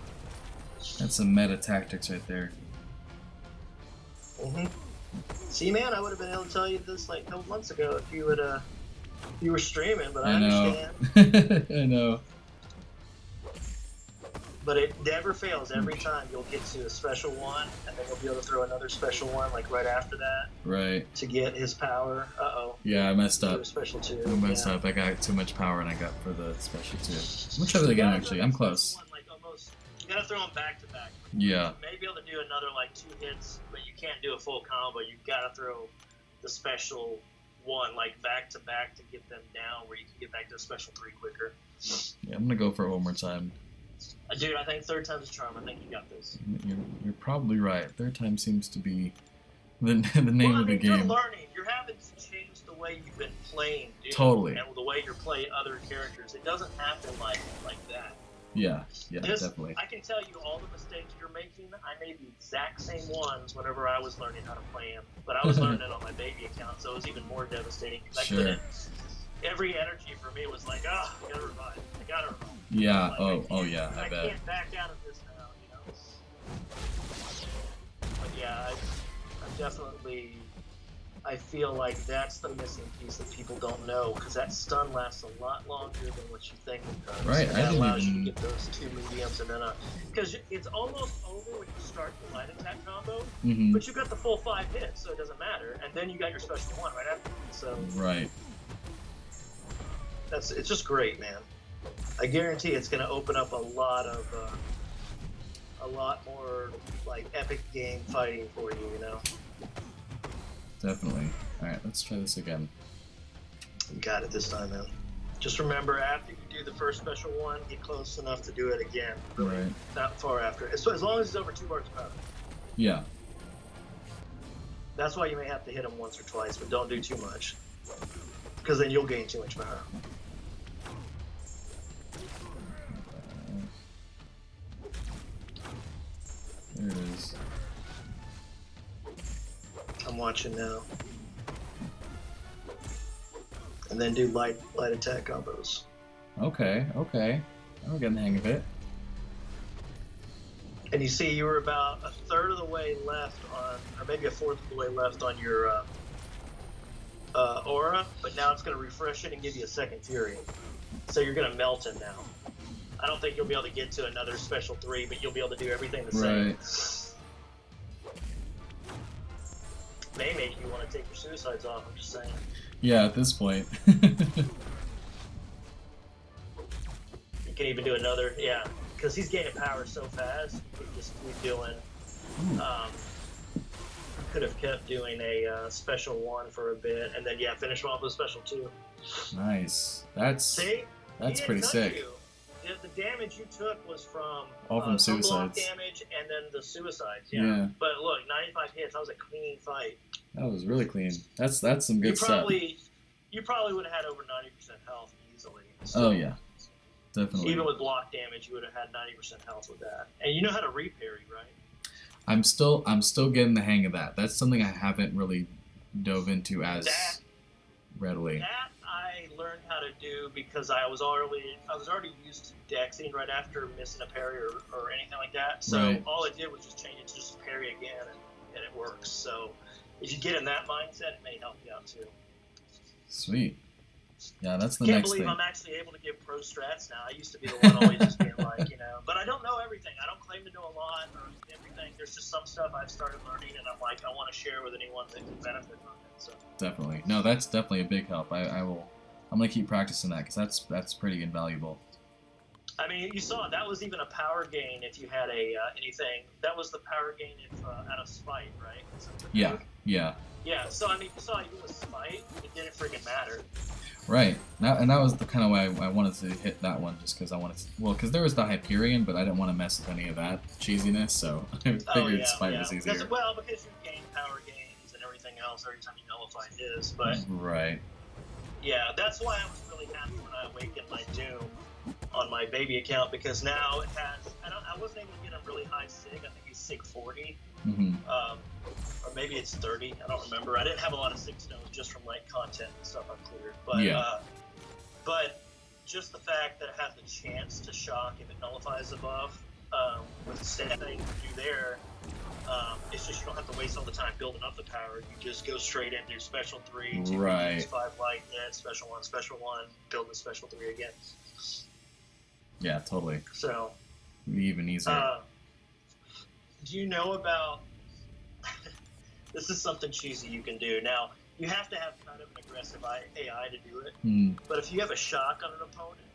meta tactics right there. See, man, I would have been able to tell you this like a couple months ago if you would you were streaming, but I know. understand. I know. But it never fails. Every time you'll get to a special one, and then you'll be able to throw another special one like right after that. Right. To get his power. Yeah, I messed up. Special 2. I messed up. I got too much power, and I got for the special 2. I'm gonna try that again. Actually, I'm close. One, like, almost, you gotta throw them back to back. Yeah. You may be able to do another like 2 hits, but you can't do a full combo. You gotta throw the special one like back to back to get them down, where you can get back to a special 3 quicker. Yeah, I'm gonna go for it one more time. Dude, I think third time's a charm. I think you got this. You're probably right. Third time seems to be the name of the game. You're learning. You're having to change the way you've been playing, dude. Totally. And the way you play other characters. It doesn't happen like that. Yeah, definitely. I can tell you all the mistakes you're making. I made the exact same ones whenever I was learning how to play them. But I was learning it on my baby account, so it was even more devastating. Because I couldn't. Every energy for me was like, I gotta revive. I gotta revive. Yeah. Like, oh yeah. I bet. I can't back out of this now, you know. But yeah, I'm definitely. I feel like that's the missing piece that people don't know, because that stun lasts a lot longer than what you think it does. Right. And that allows you to get those 2 mediums and then because it's almost over when you start the light attack combo, but you got the full 5 hits, so it doesn't matter. And then you got your special 1 right after. So. Right. It's just great, man. I guarantee it's going to open up a lot more like epic game fighting for you, you know. Definitely. All right, let's try this again. You got it this time, man. Just remember, after you do the first special one, get close enough to do it again. Really, right. Not far after. As long as it's over 2 bars of power. Yeah. That's why you may have to hit them once or twice, but don't do too much, because then you'll gain too much power. There it is. I'm watching now. And then do light attack combos. Okay. I'm getting the hang of it. And you see, you were about a third of the way left on, or maybe a fourth of the way left on your aura, but now it's going to refresh it and give you a second fury. So you're going to melt it now. I don't think you'll be able to get to another special 3, but you'll be able to do everything the same. Right. May make you want to take your suicides off, I'm just saying. Yeah, at this point. You can even do another, yeah, because he's gaining power so fast, you can just keep doing, could have kept doing a special 1 for a bit, and then, yeah, finish him off with a special 2. Nice. That's pretty sick. You. The damage you took was from suicides. Block damage and then the suicides. Yeah. But look, 95 hits. That was a clean fight. That was really clean. That's some good stuff. You probably would have had over 90% health easily. So, oh yeah, definitely. Even with block damage, you would have had 90% health with that. And you know how to reparry, right? I'm still getting the hang of that. That's something I haven't really dove into as readily. That I learned how to do because I was already used to dexing right after missing a parry or anything like that. So all I did was just change it to just parry again, and it works. So if you get in that mindset, it may help you out too. Sweet. Yeah, that's the Can't next believe thing. I'm actually able to give pro strats now. I used to be the one always just being like, but I don't know everything. I don't claim to know a lot or everything. There's just some stuff I've started learning, and I'm like, I want to share with anyone that can benefit from it. So Definitely. No, that's definitely a big help. I will. I'm gonna keep practicing that because that's pretty invaluable. I mean, you saw that was even a power gain if you had a anything. That was the power gain if out of spite, right? Yeah. Yeah. Yeah. So I mean, you saw even with spite, it didn't freaking matter. Right. And that was the kind of way I wanted to hit that one, just because I wanted to. Well, because there was the Hyperion, but I didn't want to mess with any of that cheesiness, so I figured spite was easier. Because you gain power gains and everything else every time you nullify his. But right. Yeah, that's why I was really happy when I awakened my Doom on my baby account, because now it has. I wasn't able to get a really high sig. I think he's sig 40. Mm-hmm. Or maybe it's 30. I don't remember. I didn't have a lot of 6 stones just from like content and stuff I've cleared. But but just the fact that it has the chance to shock if it nullifies above, with the same thing you do there, it's just you don't have to waste all the time building up the power. You just go straight into special 3, 2 right. 5 light, then special 1, build the special 3 again. Yeah, totally. So even easier. Do you know about? This is something cheesy you can do. Now, you have to have kind of an aggressive AI to do it. Mm. But if you have a shock on an opponent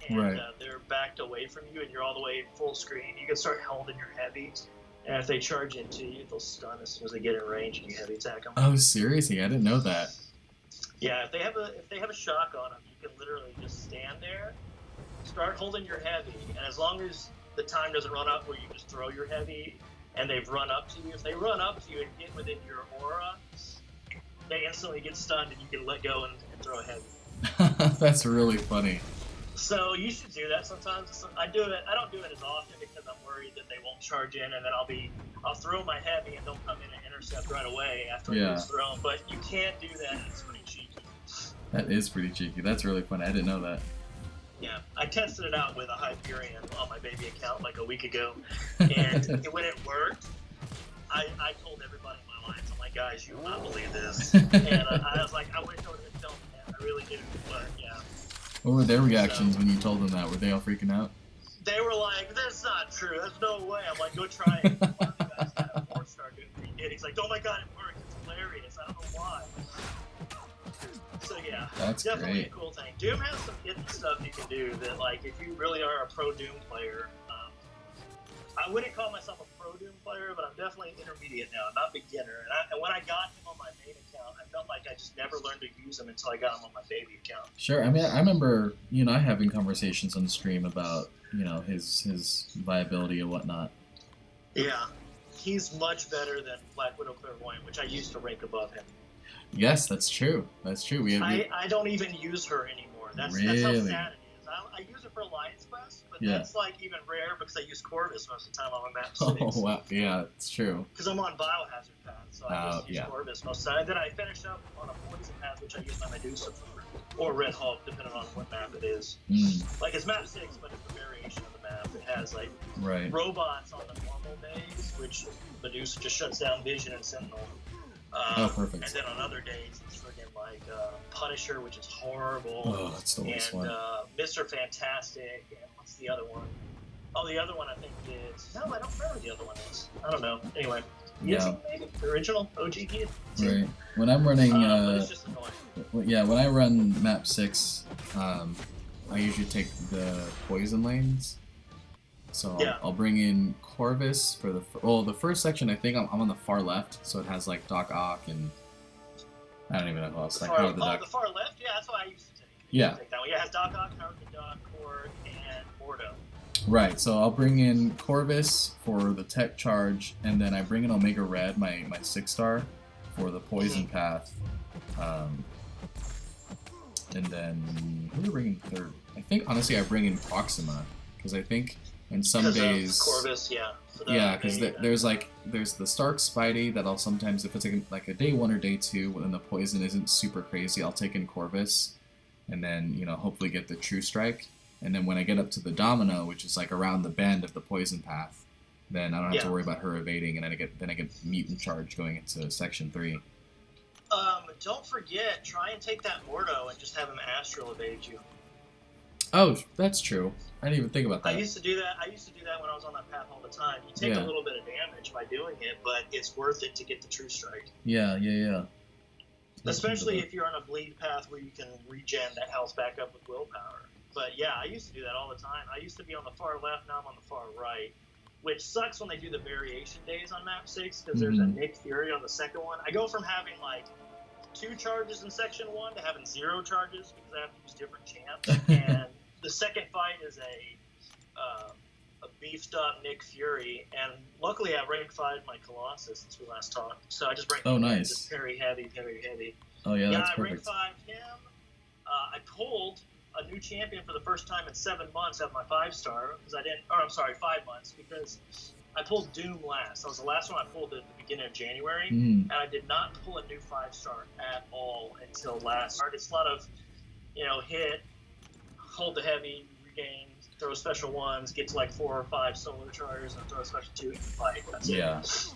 and right. They're backed away from you and you're all the way full screen, you can start holding your heavy. And if they charge into you, they'll stun as soon as they get in range and you heavy attack them. Oh, seriously? I didn't know that. Yeah, if they have a shock on them, you can literally just stand there, start holding your heavy, and as long as the time doesn't run up where you just throw your heavy and they've run up to you, if they run up to you and get within your aura, they instantly get stunned and you can let go and throw a heavy. That's really funny. So you should do that sometimes. I do it. I don't do it as often because I'm worried that they won't charge in, and then I'll throw my heavy and they'll come in and intercept right away after it's thrown. But you can't do that. It's pretty cheeky. That is pretty cheeky. That's really funny. I didn't know that. Yeah, I tested it out with a Hyperion on my baby account like a week ago, and when it worked, I told everybody in my lines, I'm like, guys, you will not believe this. And I was like, I wish I would have been filming that. I really do, but yeah. What were their reactions when you told them that? Were they all freaking out? They were like, that's not true. There's no way. I'm like, go try it. One of the guys had a 4-star dude. He did. He's like, oh my god, it worked. It's hilarious. I don't know why. So yeah, that's definitely great. A cool thing. Doom has some hidden stuff you can do that, like, if you really are a pro Doom player, I wouldn't call myself a pro Doom player, but I'm definitely intermediate now. I'm not beginner. And when I got him on my main account, I felt like I just never learned to use him until I got him on my baby account. Sure. I mean, I remember, I having conversations on stream about, his viability and whatnot. Yeah. He's much better than Black Widow Clairvoyant, which I used to rank above him. Yes, that's true. That's true. I don't even use her anymore. That's how sad it is. I use her for Alliance Quest, but that's like even rare because I use Corvus most of the time on my map 6. Oh, wow. Yeah, it's true. Because I'm on Biohazard Path, so I just use Corvus most of the time. And then I finish up on a Poison Path, which I use my Medusa for, or Red Hulk, depending on what map it is. Like, it's map 6, but it's a variation of the map. It has, like, robots on the normal days, which Medusa just shuts down Vision and Sentinel. Perfect. And then on other days, it's friggin' like Punisher, which is horrible. Oh, that's the worst one. And Mr. Fantastic, and what's the other one? Oh, the other one I think is... No, I don't remember what the other one is. I don't know. Anyway. Yeah. Maybe? The original OG kid? Right. When I'm running... but it's just annoying. Yeah, when I run map 6, I usually take the poison lanes. So I'll bring in Corvus for the first section. I think I'm on the far left, so it has like Doc Ock and I don't even know who else. The far left? Yeah, that's what I used to take. Yeah. Take that one. Yeah, it has Doc Ock, Howard the Duck, Korg, and Mordo. Right, so I'll bring in Corvus for the tech charge, and then I bring in Omega Red, my 6-star, for the poison path. And then who do I bring in third? I think honestly I bring in Proxima, because I think in some days Corvus, because there's the Stark Spidey that I'll sometimes, if it's like a day 1 or day 2 when the poison isn't super crazy, I'll take in Corvus, and then hopefully get the True Strike, and then when I get up to the Domino, which is like around the bend of the poison path, then I don't have to worry about her evading, and then I get Mutant Charge going into section 3. Don't forget, try and take that Mordo and just have him astral evade you. Oh, that's true. I didn't even think about that. I used to do that when I was on that path all the time. You take a little bit of damage by doing it, but it's worth it to get the true strike. Yeah. Especially if you're on a bleed path where you can regen that health back up with willpower. But yeah, I used to do that all the time. I used to be on the far left, now I'm on the far right. Which sucks when they do the variation days on map 6, because there's a Nick Fury on the second one. I go from having like 2 charges in section 1 to having 0 charges because I have to use different champs. And the second fight is a beefed up Nick Fury, and luckily I rank 5 my Colossus since we last talked. So I just rank nice. Just very heavy. Oh yeah, that's I perfect. rank 5 him. I pulled a new champion for the first time in 7 months at my 5-star because 5 months because I pulled Doom last. That was the last one I pulled at the beginning of January, and I did not pull a new 5-star at all until last start. It's a lot of, hit, hold the heavy, regain, throw special ones, get to like 4 or 5 solar chargers, and throw a special 2 and fight. That's it.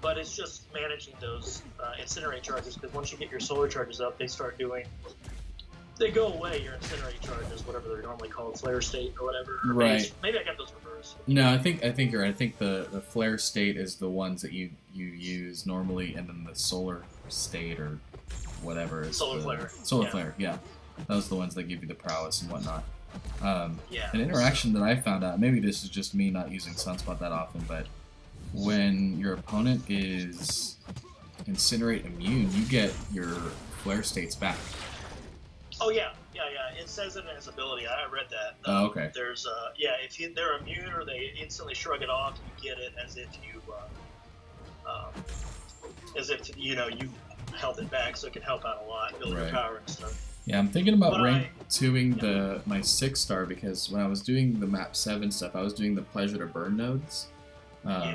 But it's just managing those incinerate charges because once you get your solar charges up, they go away, your incinerate charges, whatever they're normally called, flare state or whatever. Or right. Maybe I got those reversed. No, I think you're right. I think the flare state is the ones that you use normally, and then the solar state or whatever is solar flare. Solar flare, yeah. Those are the ones that give you the prowess and whatnot. An Yeah. interaction that I found out, maybe this is just me not using Sunspot that often, but when your opponent is Incinerate immune, you get your flare states back. Oh yeah. It says it in his ability. I read that. Oh, okay. There's if they're immune or they instantly shrug it off, you get it as if you held it back, so it can help out a lot, build your power and stuff. Yeah, I'm thinking about rank 2ing my 6-star because when I was doing the map 7 stuff, I was doing the pleasure to burn nodes.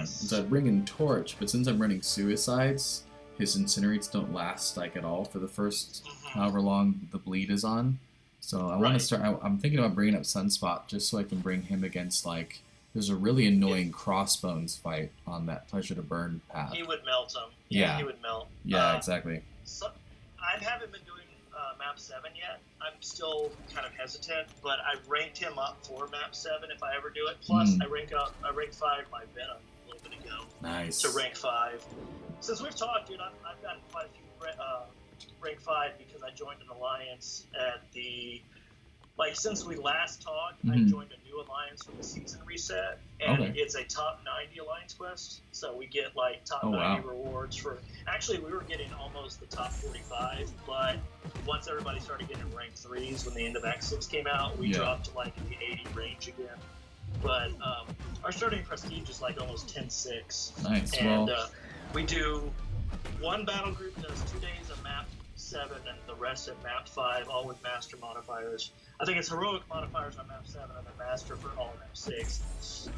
So I'd bring in Torch, but since I'm running Suicides, his Incinerates don't last like at all for the first however long the bleed is on. So I want to start. I'm thinking about bringing up Sunspot just so I can bring him against like. There's a really annoying Crossbones fight on that pleasure to burn path. He would melt him. Yeah, he would melt. Yeah, exactly. So, I haven't been doing map 7 yet. I'm still kind of hesitant, but I ranked him up for map 7 if I ever do it. Plus, I rank 5 my Venom a little bit ago. Nice. To rank 5. Since we've talked, dude, I've gotten quite a few rank 5 because I joined an alliance at the. Like, since we last talked, I joined a new alliance for the season reset, and it's a top 90 alliance quest, so we get, like, top 90 rewards for... Actually, we were getting almost the top 45, but once everybody started getting rank 3s when the end of Act 6 came out, we dropped to, like, the 80 range again. But our starting prestige is, like, almost 10-6. Nice, and we do... One battle group does 2 days of map 7 and the rest at map 5, all with master modifiers. I think it's heroic modifiers on map 7 and then master for all map 6.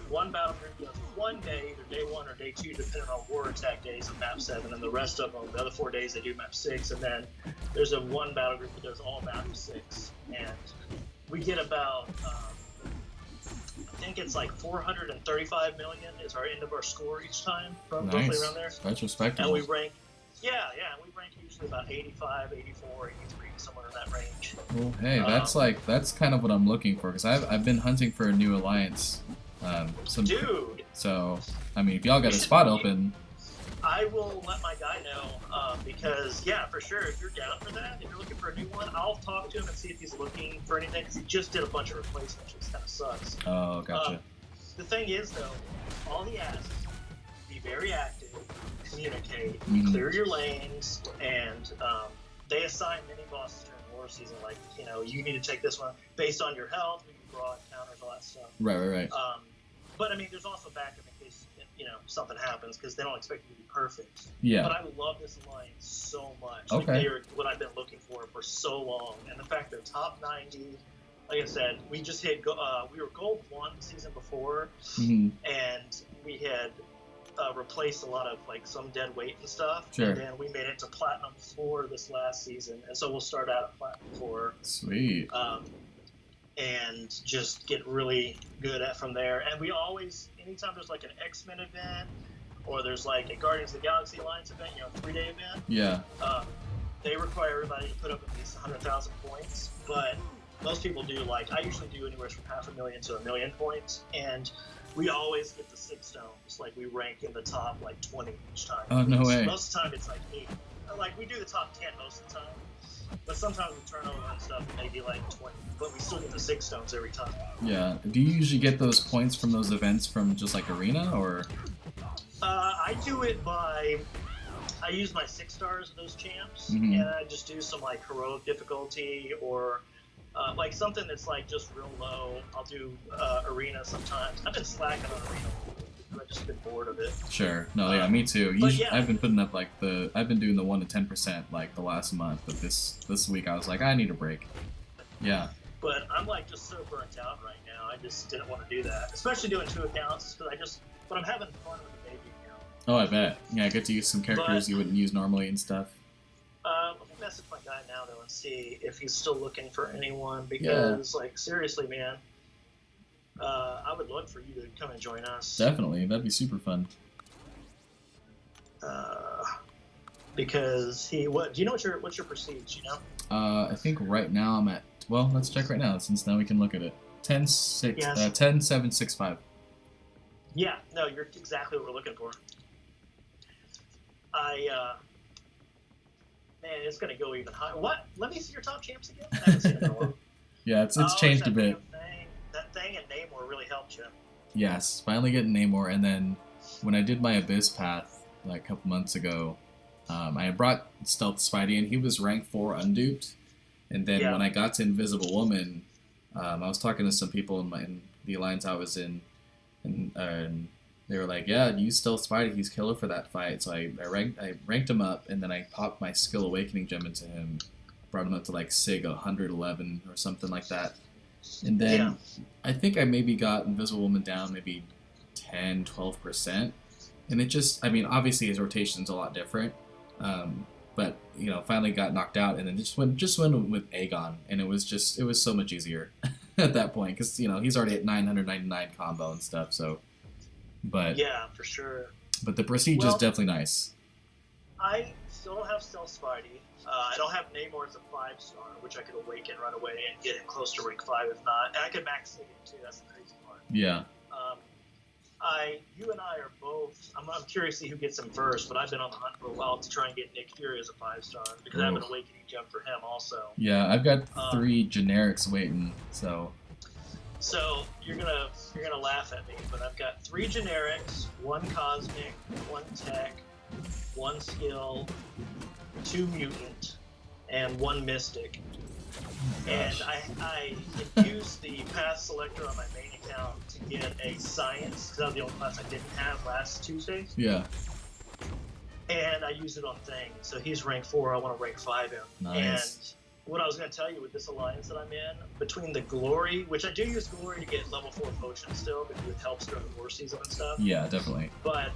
One battle group does 1 day, either day 1 or day 2, depending on war attack days of map 7, and the rest of them, the other 4 days, they do map 6. And then there's one battle group that does all map 6. And we get about, I think it's like 435 million is our end of our score each time, roughly around there. That's respectable. And we rank, we rank usually about 85, 84, 83, somewhere in that range. Well, hey, that's kind of what I'm looking for because I've been hunting for a new alliance. Dude. So I mean, if y'all got a spot open, I will let my guy know because for sure, if you're down for that, if you're looking for a new one, I'll talk to him and see if he's looking for anything because he just did a bunch of replacements, which kind of sucks. Oh, gotcha. The thing is, though, all he asks is be very active, communicate, clear your lanes, and they assign mini bosses during war season. Like, you need to take this one based on your health, we can broad counters, all that stuff. Right. But I mean, there's also backup in case something happens because they don't expect you to be perfect. Yeah. But I love this alliance so much. Okay. Like, they are what I've been looking for so long, and the fact they're top 90. Like I said, we just hit. We were gold 1 the season before, and we had replaced a lot of like some dead weight and stuff. Sure. And then we made it to platinum 4 this last season, and so we'll start out at platinum 4. Sweet. And just get really good at from there. And we always, anytime there's like an X-Men event or there's like a Guardians of the Galaxy Alliance event, 3-day event. Yeah. They require everybody to put up at least 100,000 points, but most people do, like, I usually do anywhere from 500,000 to 1,000,000 points, and we always get the 6 stones. Like, we rank in the top, like, 20 each time. Oh, no way. Most of the time, it's like 8. Like, we do the top 10 most of the time, but sometimes we turn over and stuff, maybe like 20, but we still get the 6 stones every time. Yeah. Do you usually get those points from those events from just, like, Arena, or? I do it by... I use my 6 stars of those champs, Mhm. and I just do some, like, heroic difficulty, or... like something that's like just real low. I'll do Arena sometimes. I've been slacking on Arena. I've just been bored of it. Sure. No, yeah, me too. but Usually, yeah. I've been putting up like I've been doing the 1 to 10% like the last month, but this week I was like, I need a break. Yeah. But I'm like just so burnt out right now. I just didn't want to do that, especially doing 2 accounts because but I'm having fun with the baby account. Oh, I bet. Yeah, I get to use some characters you wouldn't use normally and stuff. Let me message my guy now though and see if he's still looking for anyone because like seriously, man. I would love for you to come and join us. Definitely, that'd be super fun. Because do you know what's your prestige? You know. I think right now I'm at. Well, let's check right now since now we can look at it. 10-6, Yes. 10-7-6-5. Yeah, no, you're exactly what we're looking for. Man, it's gonna go even higher. What? Let me see your top champs again. I haven't seen it in a while. Yeah, it's changed a bit. That thing and Namor really helped you. Yes, finally getting Namor, and then when I did my Abyss path like a couple months ago, I had brought Stealth Spidey, and he was rank 4 unduped. And then when I got to Invisible Woman, I was talking to some people in the alliance I was in, and they were like, "Yeah, use Stealth Spidey. He's killer for that fight." So I ranked him up, and then I popped my Skill Awakening gem into him, brought him up to like Sig 111 or something like that. And then I think I maybe got Invisible Woman down maybe 10-12%, and it just, I mean, obviously his rotation's a lot different, but finally got knocked out, and then just went with Aegon, and it was so much easier at that point because he's already at 999 combo and stuff. So, but yeah, for sure. But the prestige is definitely nice. I still don't have Stealth Spidey. I don't have Namor as a 5-star, which I could awaken right away and get him close to rank 5 if not. And I could max Sig him too. That's the crazy part. Yeah. You and I are both. I'm curious to see who gets him first, but I've been on the hunt for a while to try and get Nick Fury as a 5-star because I have an awakening gem for him also. Yeah, I've got 3 generics waiting. So you're gonna laugh at me, but I've got 3 generics, 1 cosmic, 1 tech, 1 skill, 2 mutant, and 1 mystic. And I used the path selector on my main account to get a science, because that was the only class I didn't have last Tuesday. Yeah. And I used it on Thing. So he's rank 4, I want to rank 5 him. Nice. And what I was going to tell you with this alliance that I'm in, between the Glory, which I do use Glory to get level 4 potions still, because it helps during the war season and stuff. Yeah, definitely. But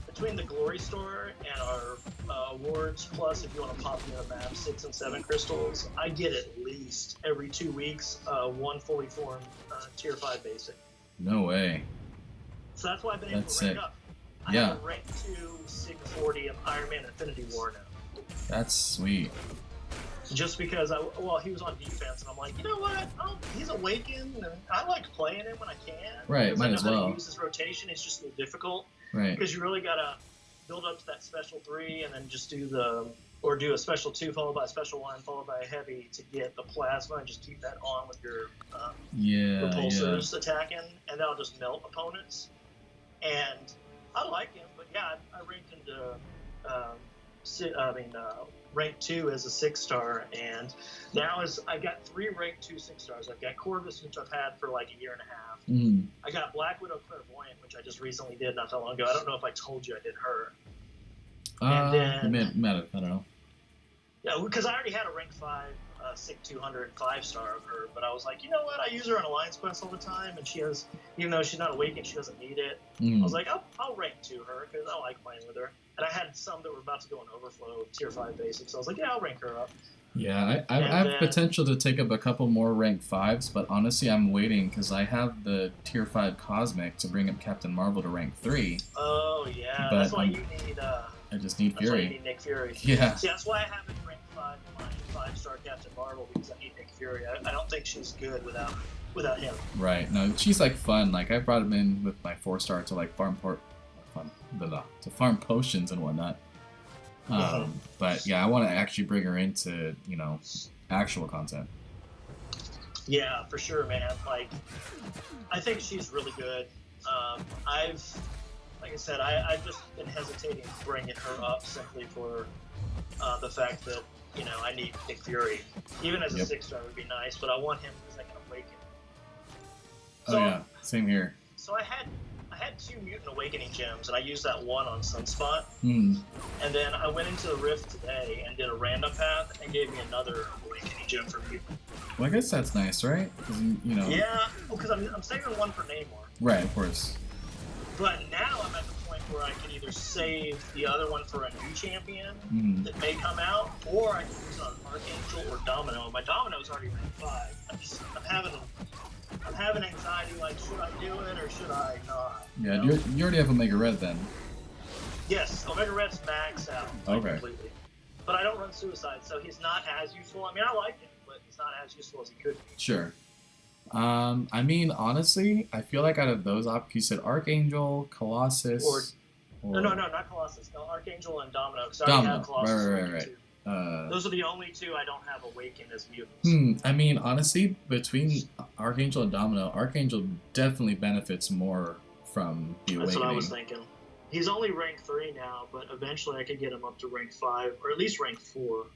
between the Glory store and our awards, plus if you want to pop in a map, 6 and 7 crystals, I get at least every 2 weeks 1 fully formed tier 5 basic. No way. So that's why I've been able That's to rank sick. up. I have a rank 2 Sig 40 of Iron Man Infinity War now. That's sweet. Just because he was on defense, and I'm like, you know what? He's awakened, and I like playing him when I can. Right, might as I know how well. to use his rotation. It's just a little difficult. Right. Because you really gotta build up to that special 3, and then just do a special 2 followed by a special 1 followed by a heavy to get the plasma, and just keep that on with your repulsors attacking, and that'll just melt opponents. And I like him, but yeah, I ranked him to rank 2 as a 6-star, and now I got 3 rank 2 6-stars. I've got Corvus, which I've had for like a year and a half. Mm. I got Black Widow Clairvoyant, which I just recently did not that long ago. I don't know if I told you I did her. And then, I don't know. Yeah, because I already had a rank 5 Sig 200 5-star of her, but I was like, you know what? I use her on Alliance Quest all the time, and she has, even though she's not awakened, she doesn't need it. I was like, I'll rank 2 her because I like playing with her. And I had some that were about to go in overflow tier 5 basics, so I was like, yeah, I'll rank her up. Yeah, I And have then, potential to take up a couple more rank 5s, but honestly, I'm waiting because I have the tier 5 Cosmic to bring up Captain Marvel to rank 3, oh yeah, but I just need that's why you Fury. need Nick Fury. Yeah, See, that's why I haven't ranked 5 in my 5-star Captain Marvel because I need Nick Fury. I don't think she's good without him. right. No, she's like fun. Like I brought him in with my 4-star to like to farm potions and whatnot. But yeah, I want to actually bring her into actual content. Yeah, for sure, man. Like, I think she's really good. Like I said, I've just been hesitating bringing her up simply for the fact that I need Nick Fury. Even as a Yep. 6-star would be nice, but I want him because I can awaken. Oh yeah, same here. So I had 2 Mutant Awakening gems, and I used that one on Sunspot. Hmm. And then I went into the Rift today and did a random path and gave me another Awakening gem for Mutant. Well, I guess that's nice, right? 'Cause, Yeah, because I'm saving one for Namor. Right, of course. But now I'm at the point where I can either save the other one for a new champion Hmm. that may come out, or I can use it on Archangel or Domino. My Domino's already rank 5. I'm having anxiety, like, should I do it or should I not? Yeah, You know? you already have Omega Red then. Yes, Omega Red's maxed out Okay. completely. But I don't run Suicide, so he's not as useful. I mean, I like him, but he's not as useful as he could be. Sure. I mean, honestly, I feel like out of those you said Archangel, Colossus, No, not Colossus. No, Archangel and Domino, because I already Domino. have Colossus. Right. Awakened too. Those are the only 2 I don't have awakened as mutants. I mean, honestly, between Archangel and Domino, Archangel definitely benefits more from the That's awakening. what I was thinking. He's only rank 3 now, but eventually I could get him up to rank 5, or at least rank 4.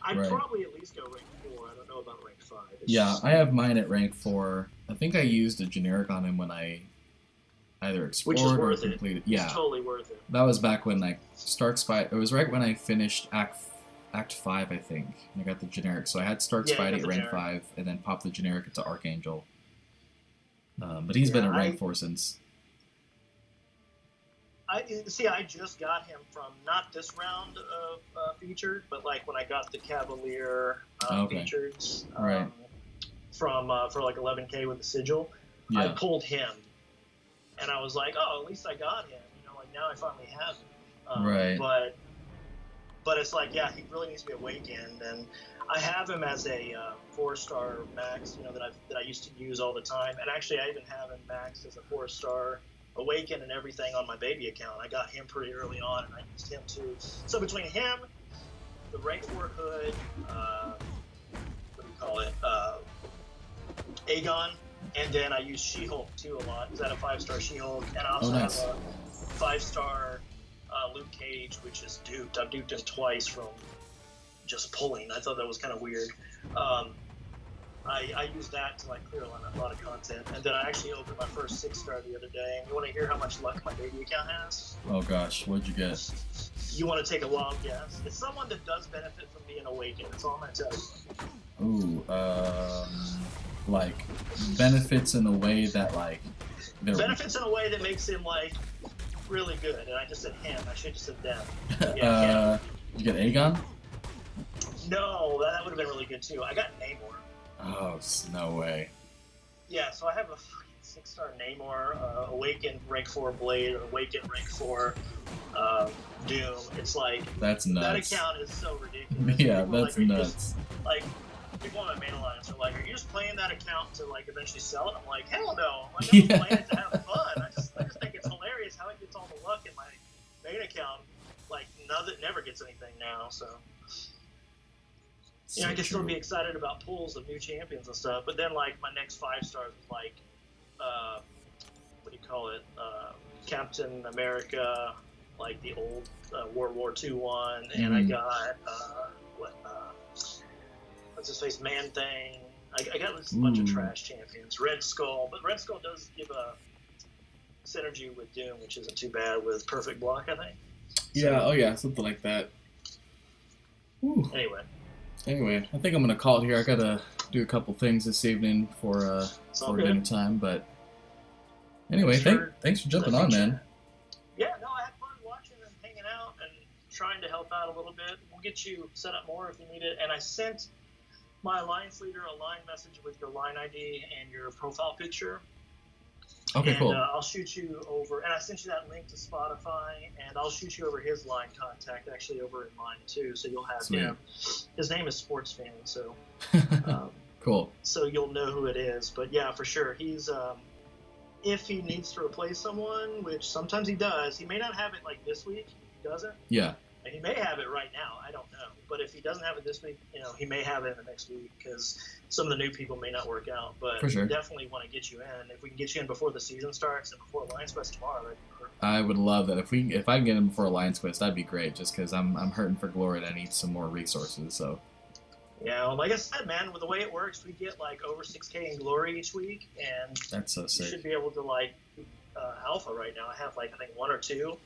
I'd Right. probably at least go rank 4. I don't know about rank 5. Yeah, I have mine at rank 4. I think I used a generic on him when I either Which is explored or worth it. completed. It's Yeah, totally worth it. that was back when like Stark Spidey. It was right when I finished Act 5, I think. And I got the generic, so I had Stark Yeah, you Spidey got at the rank generic. 5, and then popped the generic into Archangel. But he's been Yeah, at rank 4 since. I just got him from not this round of featured, but like when I got the Cavalier Okay. featured Right. from for like 11K with the sigil. I Yeah, pulled him, and I was like, oh, at least I got him. Like now I finally have him. Right. But it's like, yeah, he really needs to be awakened, and I have him as a 4-star max, that I used to use all the time, and actually I even have him maxed as a 4-star awaken and everything on my baby account. I got him pretty early on, and I used him too. So between him, the rank 4 hood, what do you call it, Aegon, and then I use She-Hulk too a lot. Is that a 5-star She-Hulk? And I also nice. have a 5-star Luke Cage, which is duped. I've duped him twice from just pulling. I thought that was kind of weird. I used that to like clear a lot of content, and then I actually opened my first 6-star the other day. And you want to hear how much luck my baby account has? Oh gosh, what'd you get? You want to take a wild guess? It's someone that does benefit from being awakened. That's all I'm gonna tell you. Ooh, like benefits in a way that like they're Benefits in a way that makes him like really good. And I just said him. I should have said them. you get Aegon? No, that would have been really good too. I got Namor. Oh, no way. Yeah, so I have a 6-star Namor, Awakened rank 4 Blade, Awakened rank 4 Doom. It's like That's that nuts. account is so ridiculous. Yeah, People are that's like, nuts. People on my main alliance are like, "Are you just playing that account to like eventually sell it?" I'm like, "Hell no! I'm just Yeah. playing it to have fun. I just think it's hilarious how it gets all the luck in my main account. Like, never gets anything now, so." So I can still true. be excited about pulls of new champions and stuff, but then like my next 5 stars was like, what do you call it? Captain America, like the old World War II one, and I got what's his face, Man Thing. I got this bunch of trash champions. Red Skull, but Red Skull does give a synergy with Doom, which isn't too bad with Perfect Block, I think. Yeah, oh yeah, something like that. Whew. Anyway, I think I'm gonna call it here. I gotta do a couple things this evening for it's all for good. dinner time. But anyway, Sure. thanks for jumping on, man. Yeah, no, I had fun watching and hanging out and trying to help out a little bit. We'll get you set up more if you need it. And I sent my alliance leader a line message with your line ID and your profile picture. Okay, and, cool. I'll shoot you over, and I sent you that link to Spotify, and I'll shoot you over his line contact actually over in mine too, so you'll have Sweet. him. His name is Sports Fan, so Cool. so you'll know who it is. But yeah, for sure, he's if he needs to replace someone, which sometimes he does, he may not have it like this week. He doesn't. Yeah. And he may have it right now. I don't know. But if he doesn't have it this week, he may have it in the next week because some of the new people may not work out. But For sure. we definitely want to get you in. If we can get you in before the season starts and before Alliance Quest tomorrow, that'd be perfect. I would love that. If I can get him before Alliance Quest, that'd be great. Just because I'm hurting for glory and I need some more resources. So. Yeah, well, like I said, man, with the way it works, we get like over 6K in glory each week, and That's so you sick. should be able to like alpha right now. I have like I think 1 or 2,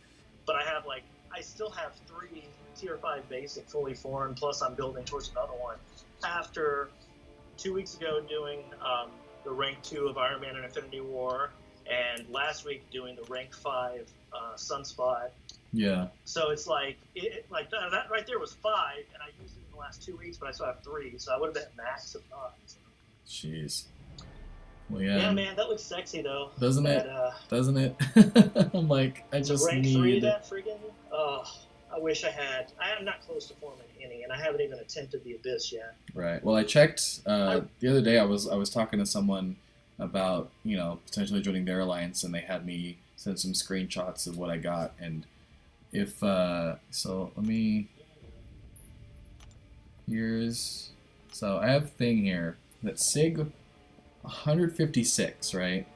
but I still have 3 tier 5 basic fully formed. Plus, I'm building towards another one. After 2 weeks ago doing the rank 2 of Iron Man and Infinity War, and last week doing the rank 5 Sunspot. Yeah. So it's like that right there was 5, and I used it in the last 2 weeks, but I still have 3, so I would have been max if not. So. Jeez. Well, yeah. Yeah, man, that looks sexy though. Doesn't it? Doesn't it? I'm like, I just rank 3 need. that friggin'. Oh, I wish I had. I am not close to forming any, and I haven't even attempted the Abyss yet. Right. Well, I checked the other day. I was talking to someone about potentially joining their alliance, and they had me send some screenshots of what I got. And if so, let me. So I have a thing here that Sig 156, right?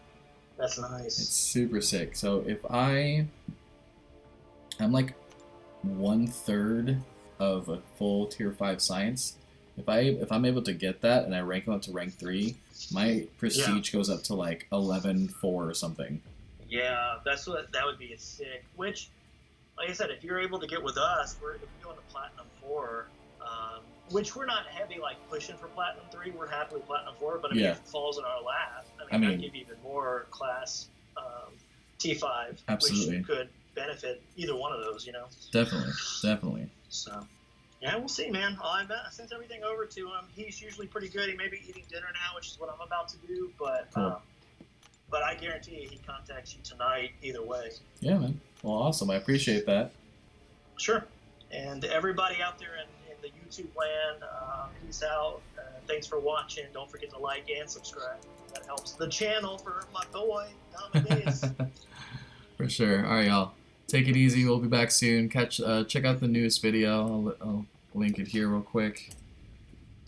That's nice. It's super sick. So if I'm like 1/3 of a full tier 5 science. If I'm able to get that and I rank them up to rank 3, my prestige goes up to like 11-4 or something. Yeah, that would be sick. Which, like I said, if you're able to get with us, if we go into Platinum 4, which we're not heavy like pushing for Platinum 3, we're happy with Platinum 4, but if it falls in our lap, I'd give you even more class T5, absolutely. Which could benefit either one of those, Definitely. So, yeah, we'll see, man. I sent everything over to him. He's usually pretty good. He may be eating dinner now, which is what I'm about to do, but cool. But I guarantee he contacts you tonight either way. Yeah, man. Well, awesome. I appreciate that. Sure. And everybody out there in the YouTube land, peace out. Thanks for watching. Don't forget to like and subscribe. That helps the channel for my boy, Domadeus. For sure. All right, y'all. Take it easy. We'll be back soon. Check out the newest video. I'll link it here real quick.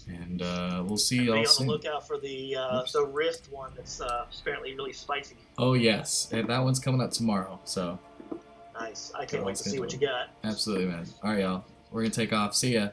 And we'll see y'all soon. Be on the lookout for the Rift one that's apparently really spicy. Oh, yes. And that one's coming out tomorrow. So nice. I can't wait to see what you got. Absolutely, man. All right, y'all. We're going to take off. See ya.